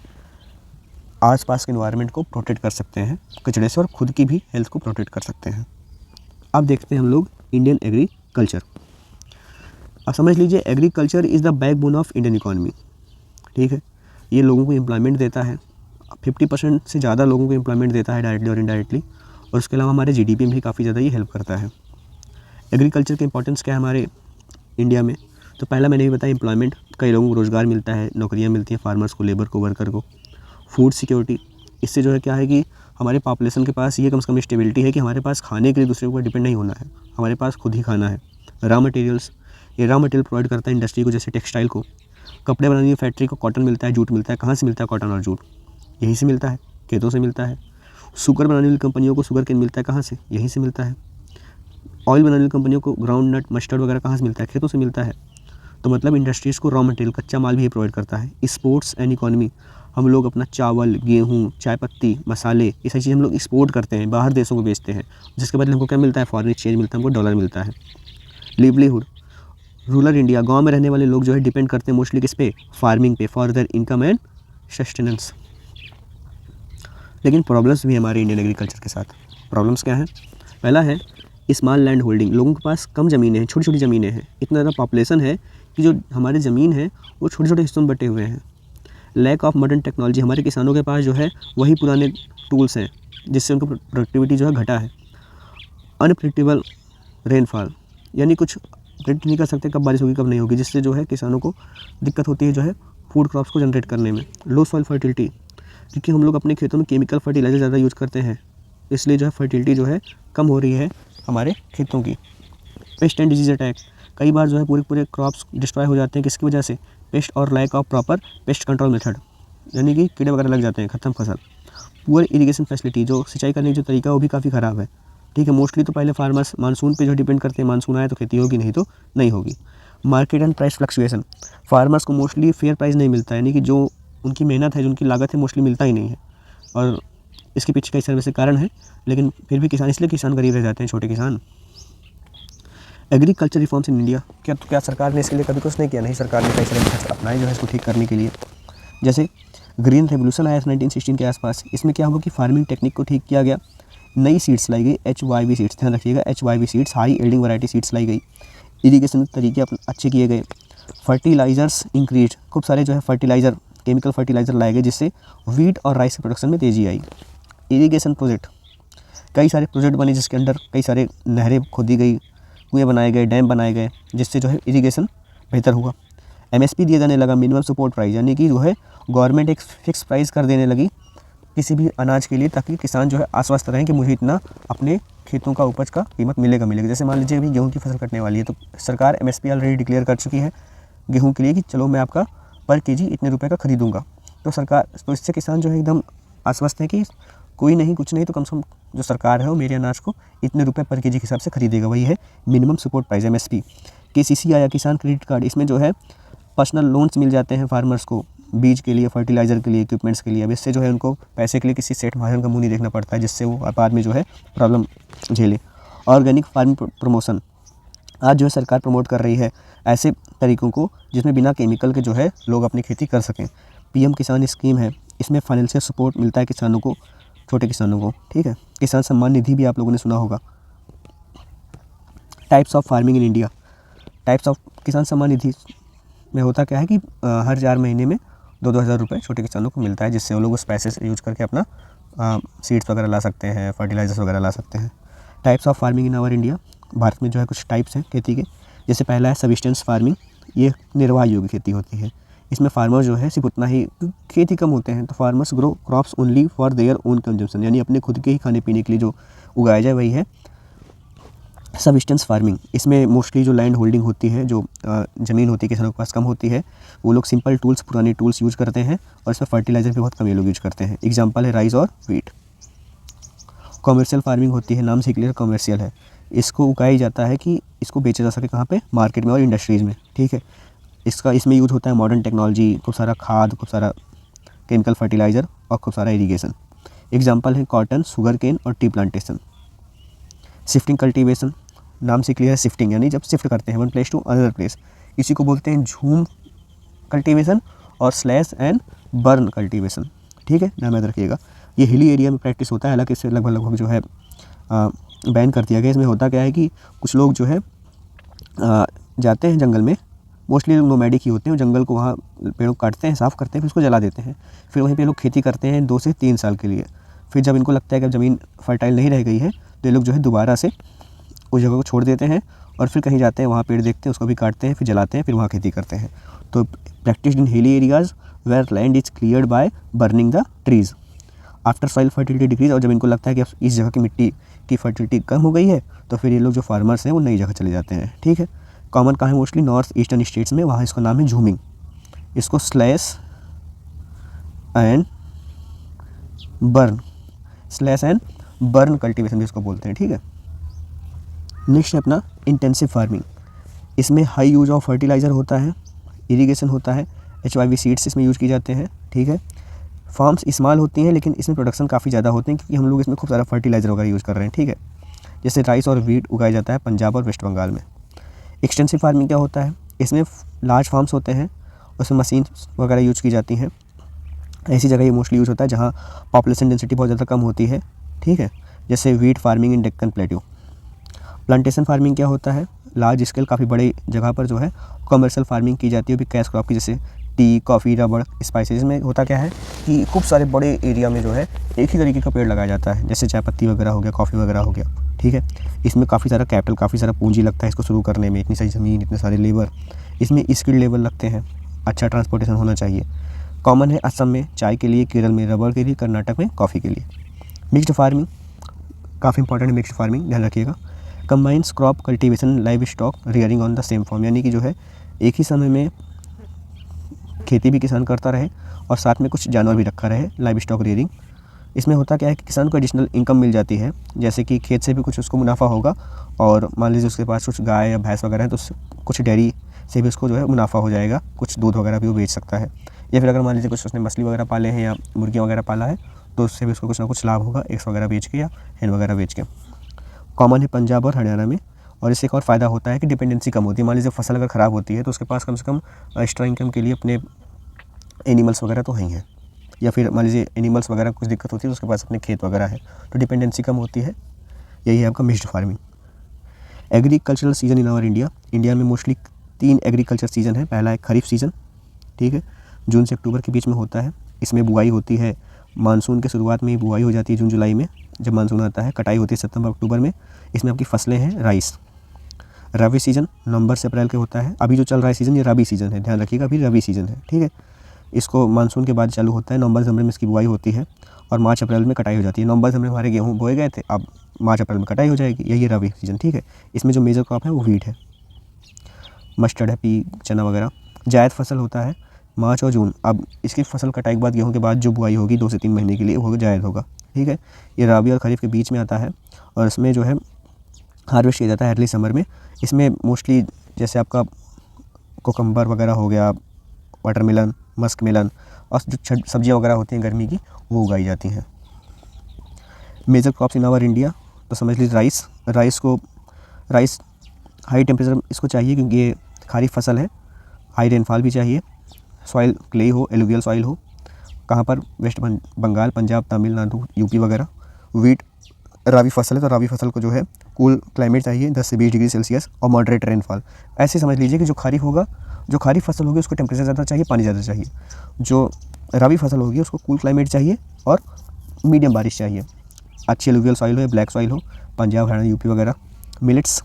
आसपास के एनवायरनमेंट को प्रोटेक्ट कर सकते हैं कचरे से, और खुद की भी हेल्थ को प्रोटेक्ट कर सकते हैं। अब देखते हैं हम लोग इंडियन एग्रीकल्चर। अब समझ लीजिए, agriculture is the backbone of Indian economy, ठीक है। ये लोगों को एम्प्लॉयमेंट देता है, 50% से ज़्यादा लोगों को एम्प्लॉयमेंट देता है डायरेक्टली और इनडायरेक्टली, और उसके अलावा हमारे जीडीपी में भी काफ़ी ज़्यादा ये हेल्प करता है। एग्रीकल्चर की इंपॉर्टेंस क्या है हमारे इंडिया में? तो पहला मैंने भी बताया, एम्प्लॉयमेंट, कई लोगों को रोज़गार मिलता है, नौकरियाँ मिलती हैं, फार्मर्स को, लेबर को, वर्कर को। फूड सिक्योरिटी, इससे जो है क्या है कि हमारे पॉपुलेशन के पास ये कम से कम स्टेबिलिटी है कि हमारे पास खाने के लिए दूसरे के ऊपर डिपेंड नहीं होना है, हमारे पास खुद ही खाना है। रॉ मटेरियल्स, ये रॉ मटेरियल प्रोवाइड करता है इंडस्ट्री को, जैसे टेक्सटाइल को, कपड़े बनाने की फैक्ट्री को कॉटन मिलता है, जूट मिलता है। कहाँ से मिलता है कॉटन और जूट? यहीं से मिलता है, खेतों से मिलता है। शुगर बनाने वाली कंपनियों को शुगर केन मिलता है, कहाँ से? यहीं से मिलता है। ऑयल बनाने वाली कंपनियों को ग्राउंड नट, मस्टर्ड वगैरह कहाँ से मिलता है? खेतों से मिलता है। तो मतलब इंडस्ट्रीज़ को रॉ मटेरियल, कच्चा माल भी प्रोवाइड करता है। स्पोर्ट्स एंड इकोनॉमी, हम लोग अपना चावल, गेहूँ, चाय पत्ती, मसाले, ये सारी चीज़ हम लोग एक्सपोर्ट करते हैं, बाहर देशों को बेचते हैं, जिसके बदले हमको क्या मिलता है? फॉरेन एक्सचेंज मिलता है, हमको डॉलर मिलता है। लिवलीहुड, रूरल इंडिया, गांव में रहने वाले लोग जो है डिपेंड करते हैं मोस्टली किस पे? फार्मिंग पे, for their income and sustenance. लेकिन प्रॉब्लम्स भी हमारे इंडियन एग्रीकल्चर के साथ। प्रॉब्लम्स क्या हैं? पहला है स्मॉल लैंड होल्डिंग, लोगों के पास कम ज़मीनें हैं, छोटी छोटी ज़मीनें हैं, इतना ज़्यादा पॉपुलेशन है कि जो हमारी ज़मीन है वो छोटे छोटे हिस्सों में बटे हुए हैं। लैक ऑफ मॉडर्न टेक्नोलॉजी, हमारे किसानों के पास जो है वही पुराने टूल्स हैं, जिससे उनकी प्रोडक्टिविटी जो है घटा है। अनप्रेडिक्टेबल रेनफॉल, यानी कुछ प्रेडिक्ट नहीं कर सकते कब बारिश होगी कब नहीं होगी, जिससे जो है किसानों को दिक्कत होती है जो है फूड क्रॉप्स को जनरेट करने में। लो सॉइल फर्टिलिटी, क्योंकि हम लोग अपने खेतों में केमिकल फर्टिलाइजर ज़्यादा यूज़ करते हैं, इसलिए जो है फर्टिलिटी जो है कम हो रही है हमारे खेतों की। पेस्ट एंड डिजीज अटैक, कई बार जो है पूरे क्रॉप्स डिस्ट्रॉय हो जाते हैं, किसकी वजह से? पेस्ट और lack of proper pest control method, यानी कि कीड़े वगैरह लग जाते हैं, खत्म फसल। पुअर इरिगेशन फैसिलिटी, जो सिंचाई करने का जो तरीका है वो भी काफ़ी ख़राब है, ठीक है। मोस्टली तो पहले फार्मर्स मानसून पे जो डिपेंड करते हैं, मानसून आए तो खेती होगी, नहीं तो नहीं होगी। Market and price fluctuation, farmers को मोस्टली फेयर प्राइस नहीं मिलता है, यानी कि जो उनकी मेहनत है, जो उनकी लागत है, मोस्टली मिलता ही नहीं है। और इसके पीछे कई सारे वैसे कारण हैं, लेकिन फिर भी किसान, इसलिए किसान गरीब रह जाते हैं, छोटे किसान। एग्रीकल्चर रिफॉर्म्स इन इंडिया, क्या सरकार ने इसके लिए कभी कुछ नहीं किया? नहीं, सरकार ने कई सारे मेथड्स अपनाए जो है इसको ठीक करने के लिए। जैसे ग्रीन रेवोल्यूशन आया 1916 के आसपास, इसमें क्या हुआ कि फार्मिंग टेक्निक को ठीक किया गया, नई सीड्स लाई गई, HYV सीड्स, ध्यान रखिएगा, HYV seeds, high yielding variety seeds लाई गई। इरिगेशन के तरीके अच्छे किए गए। फर्टिलाइजर्स इंक्रीज, खूब सारे जो है फर्टिलाइजर, केमिकल फर्टिलाइजर लाए गए, जिससे व्हीट और राइस के प्रोडक्शन में तेज़ी आई। इरिगेशन प्रोजेक्ट, कई सारे प्रोजेक्ट बने जिसके अंडर कई सारे नहरें खोदी गई, कुएँ बनाए गए, डैम बनाए गए, जिससे जो है इरिगेशन बेहतर हुआ। MSP दिया जाने लगा, मिनिमम सपोर्ट प्राइस, यानी कि जो है गवर्नमेंट एक फिक्स प्राइस कर देने लगी किसी भी अनाज के लिए, ताकि किसान जो है आश्वस्त रहें कि मुझे इतना अपने खेतों का उपज का कीमत मिलेगा। जैसे मान लीजिए अभी गेहूं की फसल कटने वाली है, तो सरकार MSP ऑलरेडी डिक्लेयर कर चुकी है गेहूं के लिए कि चलो मैं आपका पर केजी इतने रुपए का खरीदूंगा। तो इससे किसान जो है एकदम आश्वस्त है कि कोई नहीं, कुछ नहीं, तो कम से कम जो सरकार है वो मेरे अनाज को इतने रुपए पर केजी के हिसाब से खरीदेगा, वही है minimum support price, MSP। KCC आया, किसान क्रेडिट कार्ड, इसमें जो है पर्सनल लोन्स मिल जाते हैं फार्मर्स को, बीज के लिए, फर्टिलाइज़र के लिए, इक्विपमेंट्स के लिए। अब इससे जो है उनको पैसे के लिए किसी सेठ महाजन का मुंह नहीं देखना पड़ता है, जिससे वो बाद में जो है प्रॉब्लम झेले। ऑर्गेनिक फार्मिंग प्रमोशन, आज जो है सरकार प्रमोट कर रही है ऐसे तरीकों को जिसमें बिना केमिकल के जो है लोग अपनी खेती कर सकें। PM किसान स्कीम है, इसमें फाइनेंशियल सपोर्ट मिलता है किसानों को, छोटे किसानों को, ठीक है। किसान सम्मान निधि भी आप लोगों ने सुना होगा। Types of farming in India, types of किसान सम्मान निधि में होता क्या है कि हर 4 महीने में 2-2 हज़ार रुपये छोटे किसानों को मिलता है, जिससे वो लोग उस पैसे से यूज करके अपना सीड्स वगैरह ला सकते हैं, फर्टिलाइजर्स वगैरह ला सकते हैं। Types of farming in our India, Bharat में जो है कुछ टाइप्स हैं खेती के। जैसे पहला है सबिस्टेंस फार्मिंग, ये निर्वाह योग्य खेती होती है। इसमें फार्मर जो है सिर्फ उतना ही, खेती कम होते हैं तो farmers grow crops only for their own consumption, यानी अपने खुद के ही खाने पीने के लिए जो उगाया जाए वही है सबिस्टेंस फार्मिंग। इसमें मोस्टली जो लैंड होल्डिंग होती है, जो ज़मीन होती है किसानों के पास कम होती है, वो लोग सिंपल टूल्स, पुराने टूल्स यूज़ करते हैं, और इसमें फर्टिलाइजर भी बहुत कम ये लोग यूज़ करते हैं। एग्जांपल है राइस और व्हीट। कॉमर्शियल फार्मिंग होती है, नाम से क्लियर कॉमर्शियल है, इसको उगाया जाता है कि इसको बेचा जा सके कहाँ पे? मार्केट में और इंडस्ट्रीज़ में, ठीक है। इसमें यूज़ होता है मॉडर्न टेक्नोलॉजी, खूब सारा खाद, खूब सारा केमिकल फर्टिलाइज़र और खूब सारा इरीगेशन। एग्जाम्पल है कॉटन, शुगर केन और टी प्लांटेशन। शिफ्टिंग कल्टीवेशन, नाम से क्लियर है शिफ्टिंग, यानी जब शिफ्ट करते हैं one place to another place, इसी को बोलते हैं झूम कल्टीवेशन और स्लैश एंड बर्न कल्टीवेशन, ठीक है, नाम याद रखिएगा। ये हिली एरिया में प्रैक्टिस होता है, हालांकि इससे लगभग जो है बैन कर दिया गया। इसमें होता क्या है कि कुछ लोग जो है जाते हैं जंगल में, मोस्टली लोग नोमैडिक ही होते हैं, जंगल को वहाँ पेड़ों को काटते हैं, साफ़ करते हैं, फिर उसको जला देते हैं, फिर वहीं पे लोग खेती करते हैं 2 से 3 साल के लिए। फिर जब इनको लगता है कि अब ज़मीन फर्टाइल नहीं रह गई है, तो ये लोग जो है दोबारा से उस जगह को छोड़ देते हैं और फिर कहीं जाते हैं, वहाँ पेड़ देखते हैं, उसको भी काटते हैं, फिर जलाते हैं, फिर वहाँ खेती करते हैं। तो practice in hilly areas where land is cleared by burning the trees after soil fertility decrease. और जब इनको लगता है कि अब इस जगह की मिट्टी की फर्टिलिटी कम हो गई है, तो फिर ये लोग जो फार्मर्स हैं वो नई जगह चले जाते हैं, ठीक है। कॉमन कहाँ है? मोस्टली नॉर्थ ईस्टर्न स्टेट्स में, वहाँ इसका नाम है झूमिंग। इसको स्लैश एंड बर्न कल्टीवेशन भी इसको बोलते हैं, ठीक है। नेक्स्ट है अपना इंटेंसिव फार्मिंग, इसमें हाई यूज ऑफ फर्टिलाइज़र होता है, इरिगेशन होता है, HYV सीड्स इसमें यूज़ की जाते हैं, ठीक है। फार्म्स स्मॉल होती हैं, लेकिन इसमें प्रोडक्शन काफ़ी ज़्यादा होते हैं, क्योंकि हम लोग इसमें खूब सारा फर्टिलाइज़र वगैरह यूज़ कर रहे हैं, ठीक है। जैसे राइस और व्हीट उगाया जाता है पंजाब और वेस्ट बंगाल में। एक्सटेंसिव फार्मिंग क्या होता है? इसमें लार्ज फार्म्स होते हैं, उसमें मशीन वगैरह यूज़ की जाती हैं। ऐसी जगह ये मोस्टली यूज़ होता है जहाँ पॉपुलेशन डेंसिटी बहुत ज़्यादा कम होती है, ठीक है। जैसे wheat farming in Deccan plateau. Plantation farming क्या होता है? लार्ज स्केल, काफ़ी बड़ी जगह पर जो है कमर्शियल फार्मिंग की जाती है, भी कैश क्रॉप की, जैसे टी, कॉफ़ी, रबड़, स्पाइसेस। में होता क्या है कि खूब सारे बड़े एरिया में जो है एक ही तरीके का पेड़ लगाया जाता है, जैसे चाय पत्ती वगैरह हो गया, कॉफ़ी वगैरह हो गया, ठीक है। इसमें काफ़ी सारा कैपिटल, काफ़ी सारा पूंजी लगता है इसको शुरू करने में, इतनी सारी ज़मीन, इतने सारे लेबर, इसमें स्किल लेवल लगते हैं, अच्छा ट्रांसपोर्टेशन होना चाहिए। कॉमन है असम में चाय के लिए, केरल में रबड़ के लिए, कर्नाटक में कॉफ़ी के लिए। मिक्स्ड फार्मिंग काफ़ी इंपॉर्टेंट है, मिक्स्ड फार्मिंग ध्यान रखिएगा। Combines crop cultivation live stock rearing on the same form, यानी कि जो है एक ही समय में खेती भी किसान करता रहे और साथ में कुछ जानवर भी रखा रहे, लाइव स्टॉक रियरिंग। इसमें होता क्या है कि किसान को एडिशनल इनकम मिल जाती है, जैसे कि खेत से भी कुछ उसको मुनाफा होगा, और मान लीजिए उसके पास कुछ गाय या भैंस वगैरह है तो कुछ डेयरी से भी उसको जो है मुनाफा हो जाएगा, कुछ दूध वगैरह भी वो बेच सकता है। या फिर अगर मान लीजिए कुछ उसने मछली वगैरह पाले हैं या मुर्गियाँ वगैरह पाला है तो उससे भी उसको कुछ ना कुछ लाभ होगा, एग्स वगैरह बेच के या hen वगैरह बेच के। कॉमन है पंजाब और हरियाणा में। और इससे एक और फ़ायदा होता है कि डिपेंडेंसी कम होती है। मान लीजिए फसल अगर ख़राब होती है तो उसके पास कम से कम एक्स्ट्रा इनकम के लिए अपने एनिमल्स वगैरह तो हैं, या फिर मान लीजिए एनिमल्स वगैरह कुछ दिक्कत होती है तो उसके पास अपने खेत वगैरह है, तो डिपेंडेंसी कम होती है। यही है आपका mixed farming. Agricultural season in our India में मोस्टली 3 एग्रीकल्चर सीज़न है। पहला है खरीफ सीज़न, ठीक है, जून से अक्टूबर के बीच में होता है। इसमें बुआई होती है, मानसून के शुरुआत में ही बुआई हो जाती है जून जुलाई में जब मानसून आता है। कटाई होती है सितंबर अक्टूबर में। इसमें आपकी फसलें हैं राइस। रबी सीज़न नवंबर से अप्रैल के होता है। अभी जो चल रहा है सीज़न ये रबी सीज़न है, ध्यान रखिएगा, अभी रबी सीज़न है, ठीक है। इसको मानसून के बाद चालू होता है, नवंबर दिसंबर में इसकी बुआई होती है और मार्च अप्रैल में कटाई हो जाती है। नवंबर दिसंबर में हमारे गेहूँ बोए गए थे, अब मार्च अप्रैल में कटाई हो जाएगी, यही है रबी सीज़न, ठीक है। इसमें जो मेजर क्रॉप है वो वीट है, मस्टर्ड है, पी, चना वगैरह। जायद फसल होता है मार्च और जून। अब इसकी फसल कटाई के बाद गेहूँ के बाद जो बुआई होगी 2 से 3 महीने के लिए वो जायद होगा, ठीक है। ये रबी और खरीफ के बीच में आता है और इसमें जो है हार्वेस्ट किया जाता है अर्ली समर में। इसमें मोस्टली जैसे आपका कोकम्बर वगैरह हो गया, वाटरमेलन, मस्क मेलन और जो सब्जियाँ वगैरह होती हैं गर्मी की वो उगाई जाती हैं। Major crops in our India तो समझ लीजिए राइस हाई टेम्परेचर इसको चाहिए क्योंकि ये खारिफ फसल है। हाई रेनफॉल भी चाहिए, सॉइल क्ले हो, एलुवियल सॉइल हो। कहाँ पर? वेस्ट बंगाल, पंजाब, तमिलनाडु, यूपी वगैरह। वीट रबी फसल है तो रबी फसल को जो है कूल क्लाइमेट चाहिए 10 से 20 डिग्री सेल्सियस और मॉडरेट रेनफॉल। ऐसे समझ लीजिए कि जो खारिफ फसल होगी उसको टेम्परेचर ज़्यादा चाहिए, पानी ज़्यादा चाहिए। जो रबी फसल होगी उसको कूल क्लाइमेट चाहिए और मीडियम बारिश चाहिए। अच्छी एलुवियल सॉइल हो या ब्लैक सॉइल हो, पंजाब, हरियाणा, यूपी वगैरह। मिलेट्स,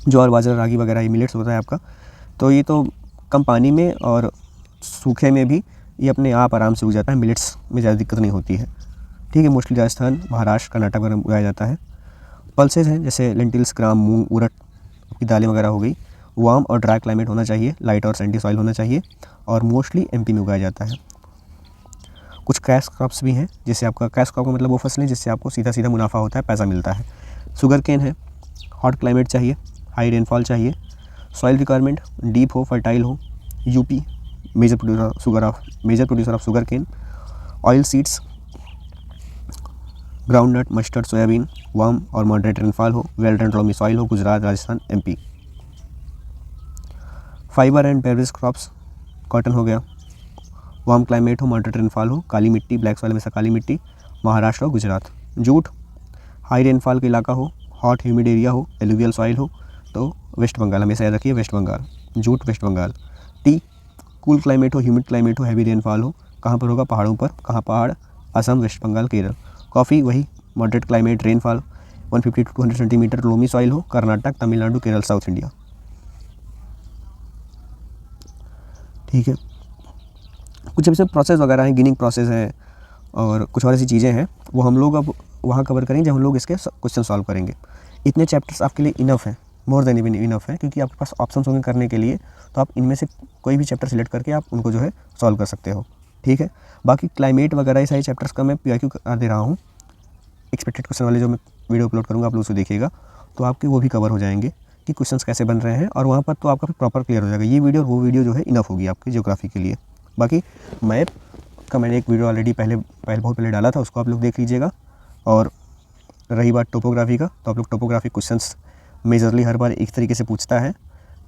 ज्वार, बाजरा, रागी वगैरह ये मिलेट्स होता है आपका। तो ये तो कम पानी में और सूखे में भी ये अपने आप आराम से उग जाता है, मिलेट्स में ज़्यादा दिक्कत नहीं होती है, ठीक है। मोस्टली राजस्थान, महाराष्ट्र, कर्नाटक वगैरह में उगाया जाता है। पल्सेज हैं जैसे लेंटिल्स, ग्राम, मूंग, उड़द की दालें वगैरह हो गई। वार्म और ड्राई क्लाइमेट होना चाहिए, लाइट और सैंडी सॉइल होना चाहिए और मोस्टली एमपी में उगाया जाता है। कुछ कैश क्रॉप्स भी हैं, जैसे आपका कैश क्रॉप का मतलब वो फसलें जिससे आपको सीधा सीधा मुनाफा होता है, पैसा मिलता है। शुगर केन है, हॉट क्लाइमेट चाहिए, हाई रेनफॉल चाहिए, सॉइल रिक्वायरमेंट डीप हो, फर्टाइल हो। UP major producer of sugar cane. Oil seeds, ground nut, mustard, soybean. Warm और मॉडरेट रेनफॉल हो, वेल ड्रेन्ड लोमी सॉइल हो, Gujarat, Rajasthan, MP. Fibre and beverage crops, cotton हो गया। वार्म क्लाइमेट हो, मॉडरेट रेनफॉल हो, काली मिट्टी, ब्लैक सॉइल में से काली मिट्टी, महाराष्ट्र और गुजरात। जूट, हाई रेनफॉल का इलाका हो, हॉट ह्यूमिड एरिया हो, एलुवियल सॉइल हो तो वेस्ट बंगाल, हमेशा याद रखिए West Bengal, jute West Bengal. Tea, cool climate हो, ह्यूमिड क्लाइमेट हो, हैवी रेनफॉल हो, कहाँ पर होगा? पहाड़ों पर। कहाँ पहाड़? असम, वेस्ट बंगाल, केरल। कॉफ़ी वही moderate climate, rainfall 150 to 200 centimetre, loamy soil हो, कर्नाटक, तमिलनाडु, केरल, साउथ इंडिया, ठीक है। कुछ ऐसे प्रोसेस वगैरह हैं, गिनिंग प्रोसेस है और कुछ और ऐसी चीज़ें हैं, वो हम लोग अब वहाँ कवर करेंगे जब हम लोग इसके क्वेश्चन सॉल्व करेंगे। इतने चैप्टर्स आपके लिए इनफ है, मोर देन इवन इनफ है, क्योंकि आपके पास ऑप्शंस होंगे करने के लिए, तो आप इनमें से कोई भी चैप्टर सिलेक्ट करके आप उनको जो है सॉल्व कर सकते हो, ठीक है। बाकी क्लाइमेट वगैरह ये सारे चैप्टर्स का मैं PIQ कर दे रहा हूँ, एक्सपेक्टेड क्वेश्चन वाले जो मैं वीडियो अपलोड करूँगा आप लोग उसे देखिएगा, तो आपके वो भी कवर हो जाएंगे कि क्वेश्चंस कैसे बन रहे हैं, और वहाँ पर तो आपका प्रॉपर क्लियर हो जाएगा। ये वीडियो और वो वीडियो जो है इनफ होगी आपकी ज्योग्राफी के लिए। बाकी मैप का मैंने एक वीडियो ऑलरेडी बहुत पहले डाला था, उसको आप लोग देख लीजिएगा। और रही बात टोपोग्राफी का, तो आप लोग टोपोग्राफी क्वेश्चंस मेजरली हर बार एक तरीके से पूछता है।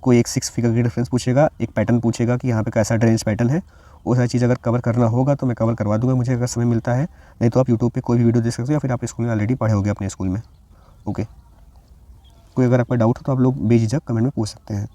कोई एक 6 फिगर की डिफरेंस पूछेगा, एक पैटर्न पूछेगा कि यहाँ पे कैसा ड्रेनेज पैटर्न है, वो सारी चीज़ अगर कवर करना होगा तो मैं कवर करवा दूंगा, मुझे अगर समय मिलता है। नहीं तो आप यूट्यूब पे कोई भी वीडियो देख सकते हो, या फिर आप स्कूल में ऑलरेडी पढ़े होगे अपने स्कूल में, ओके। कोई अगर आपका डाउट हो तो आप लोग बेझिझक कमेंट में पूछ सकते हैं।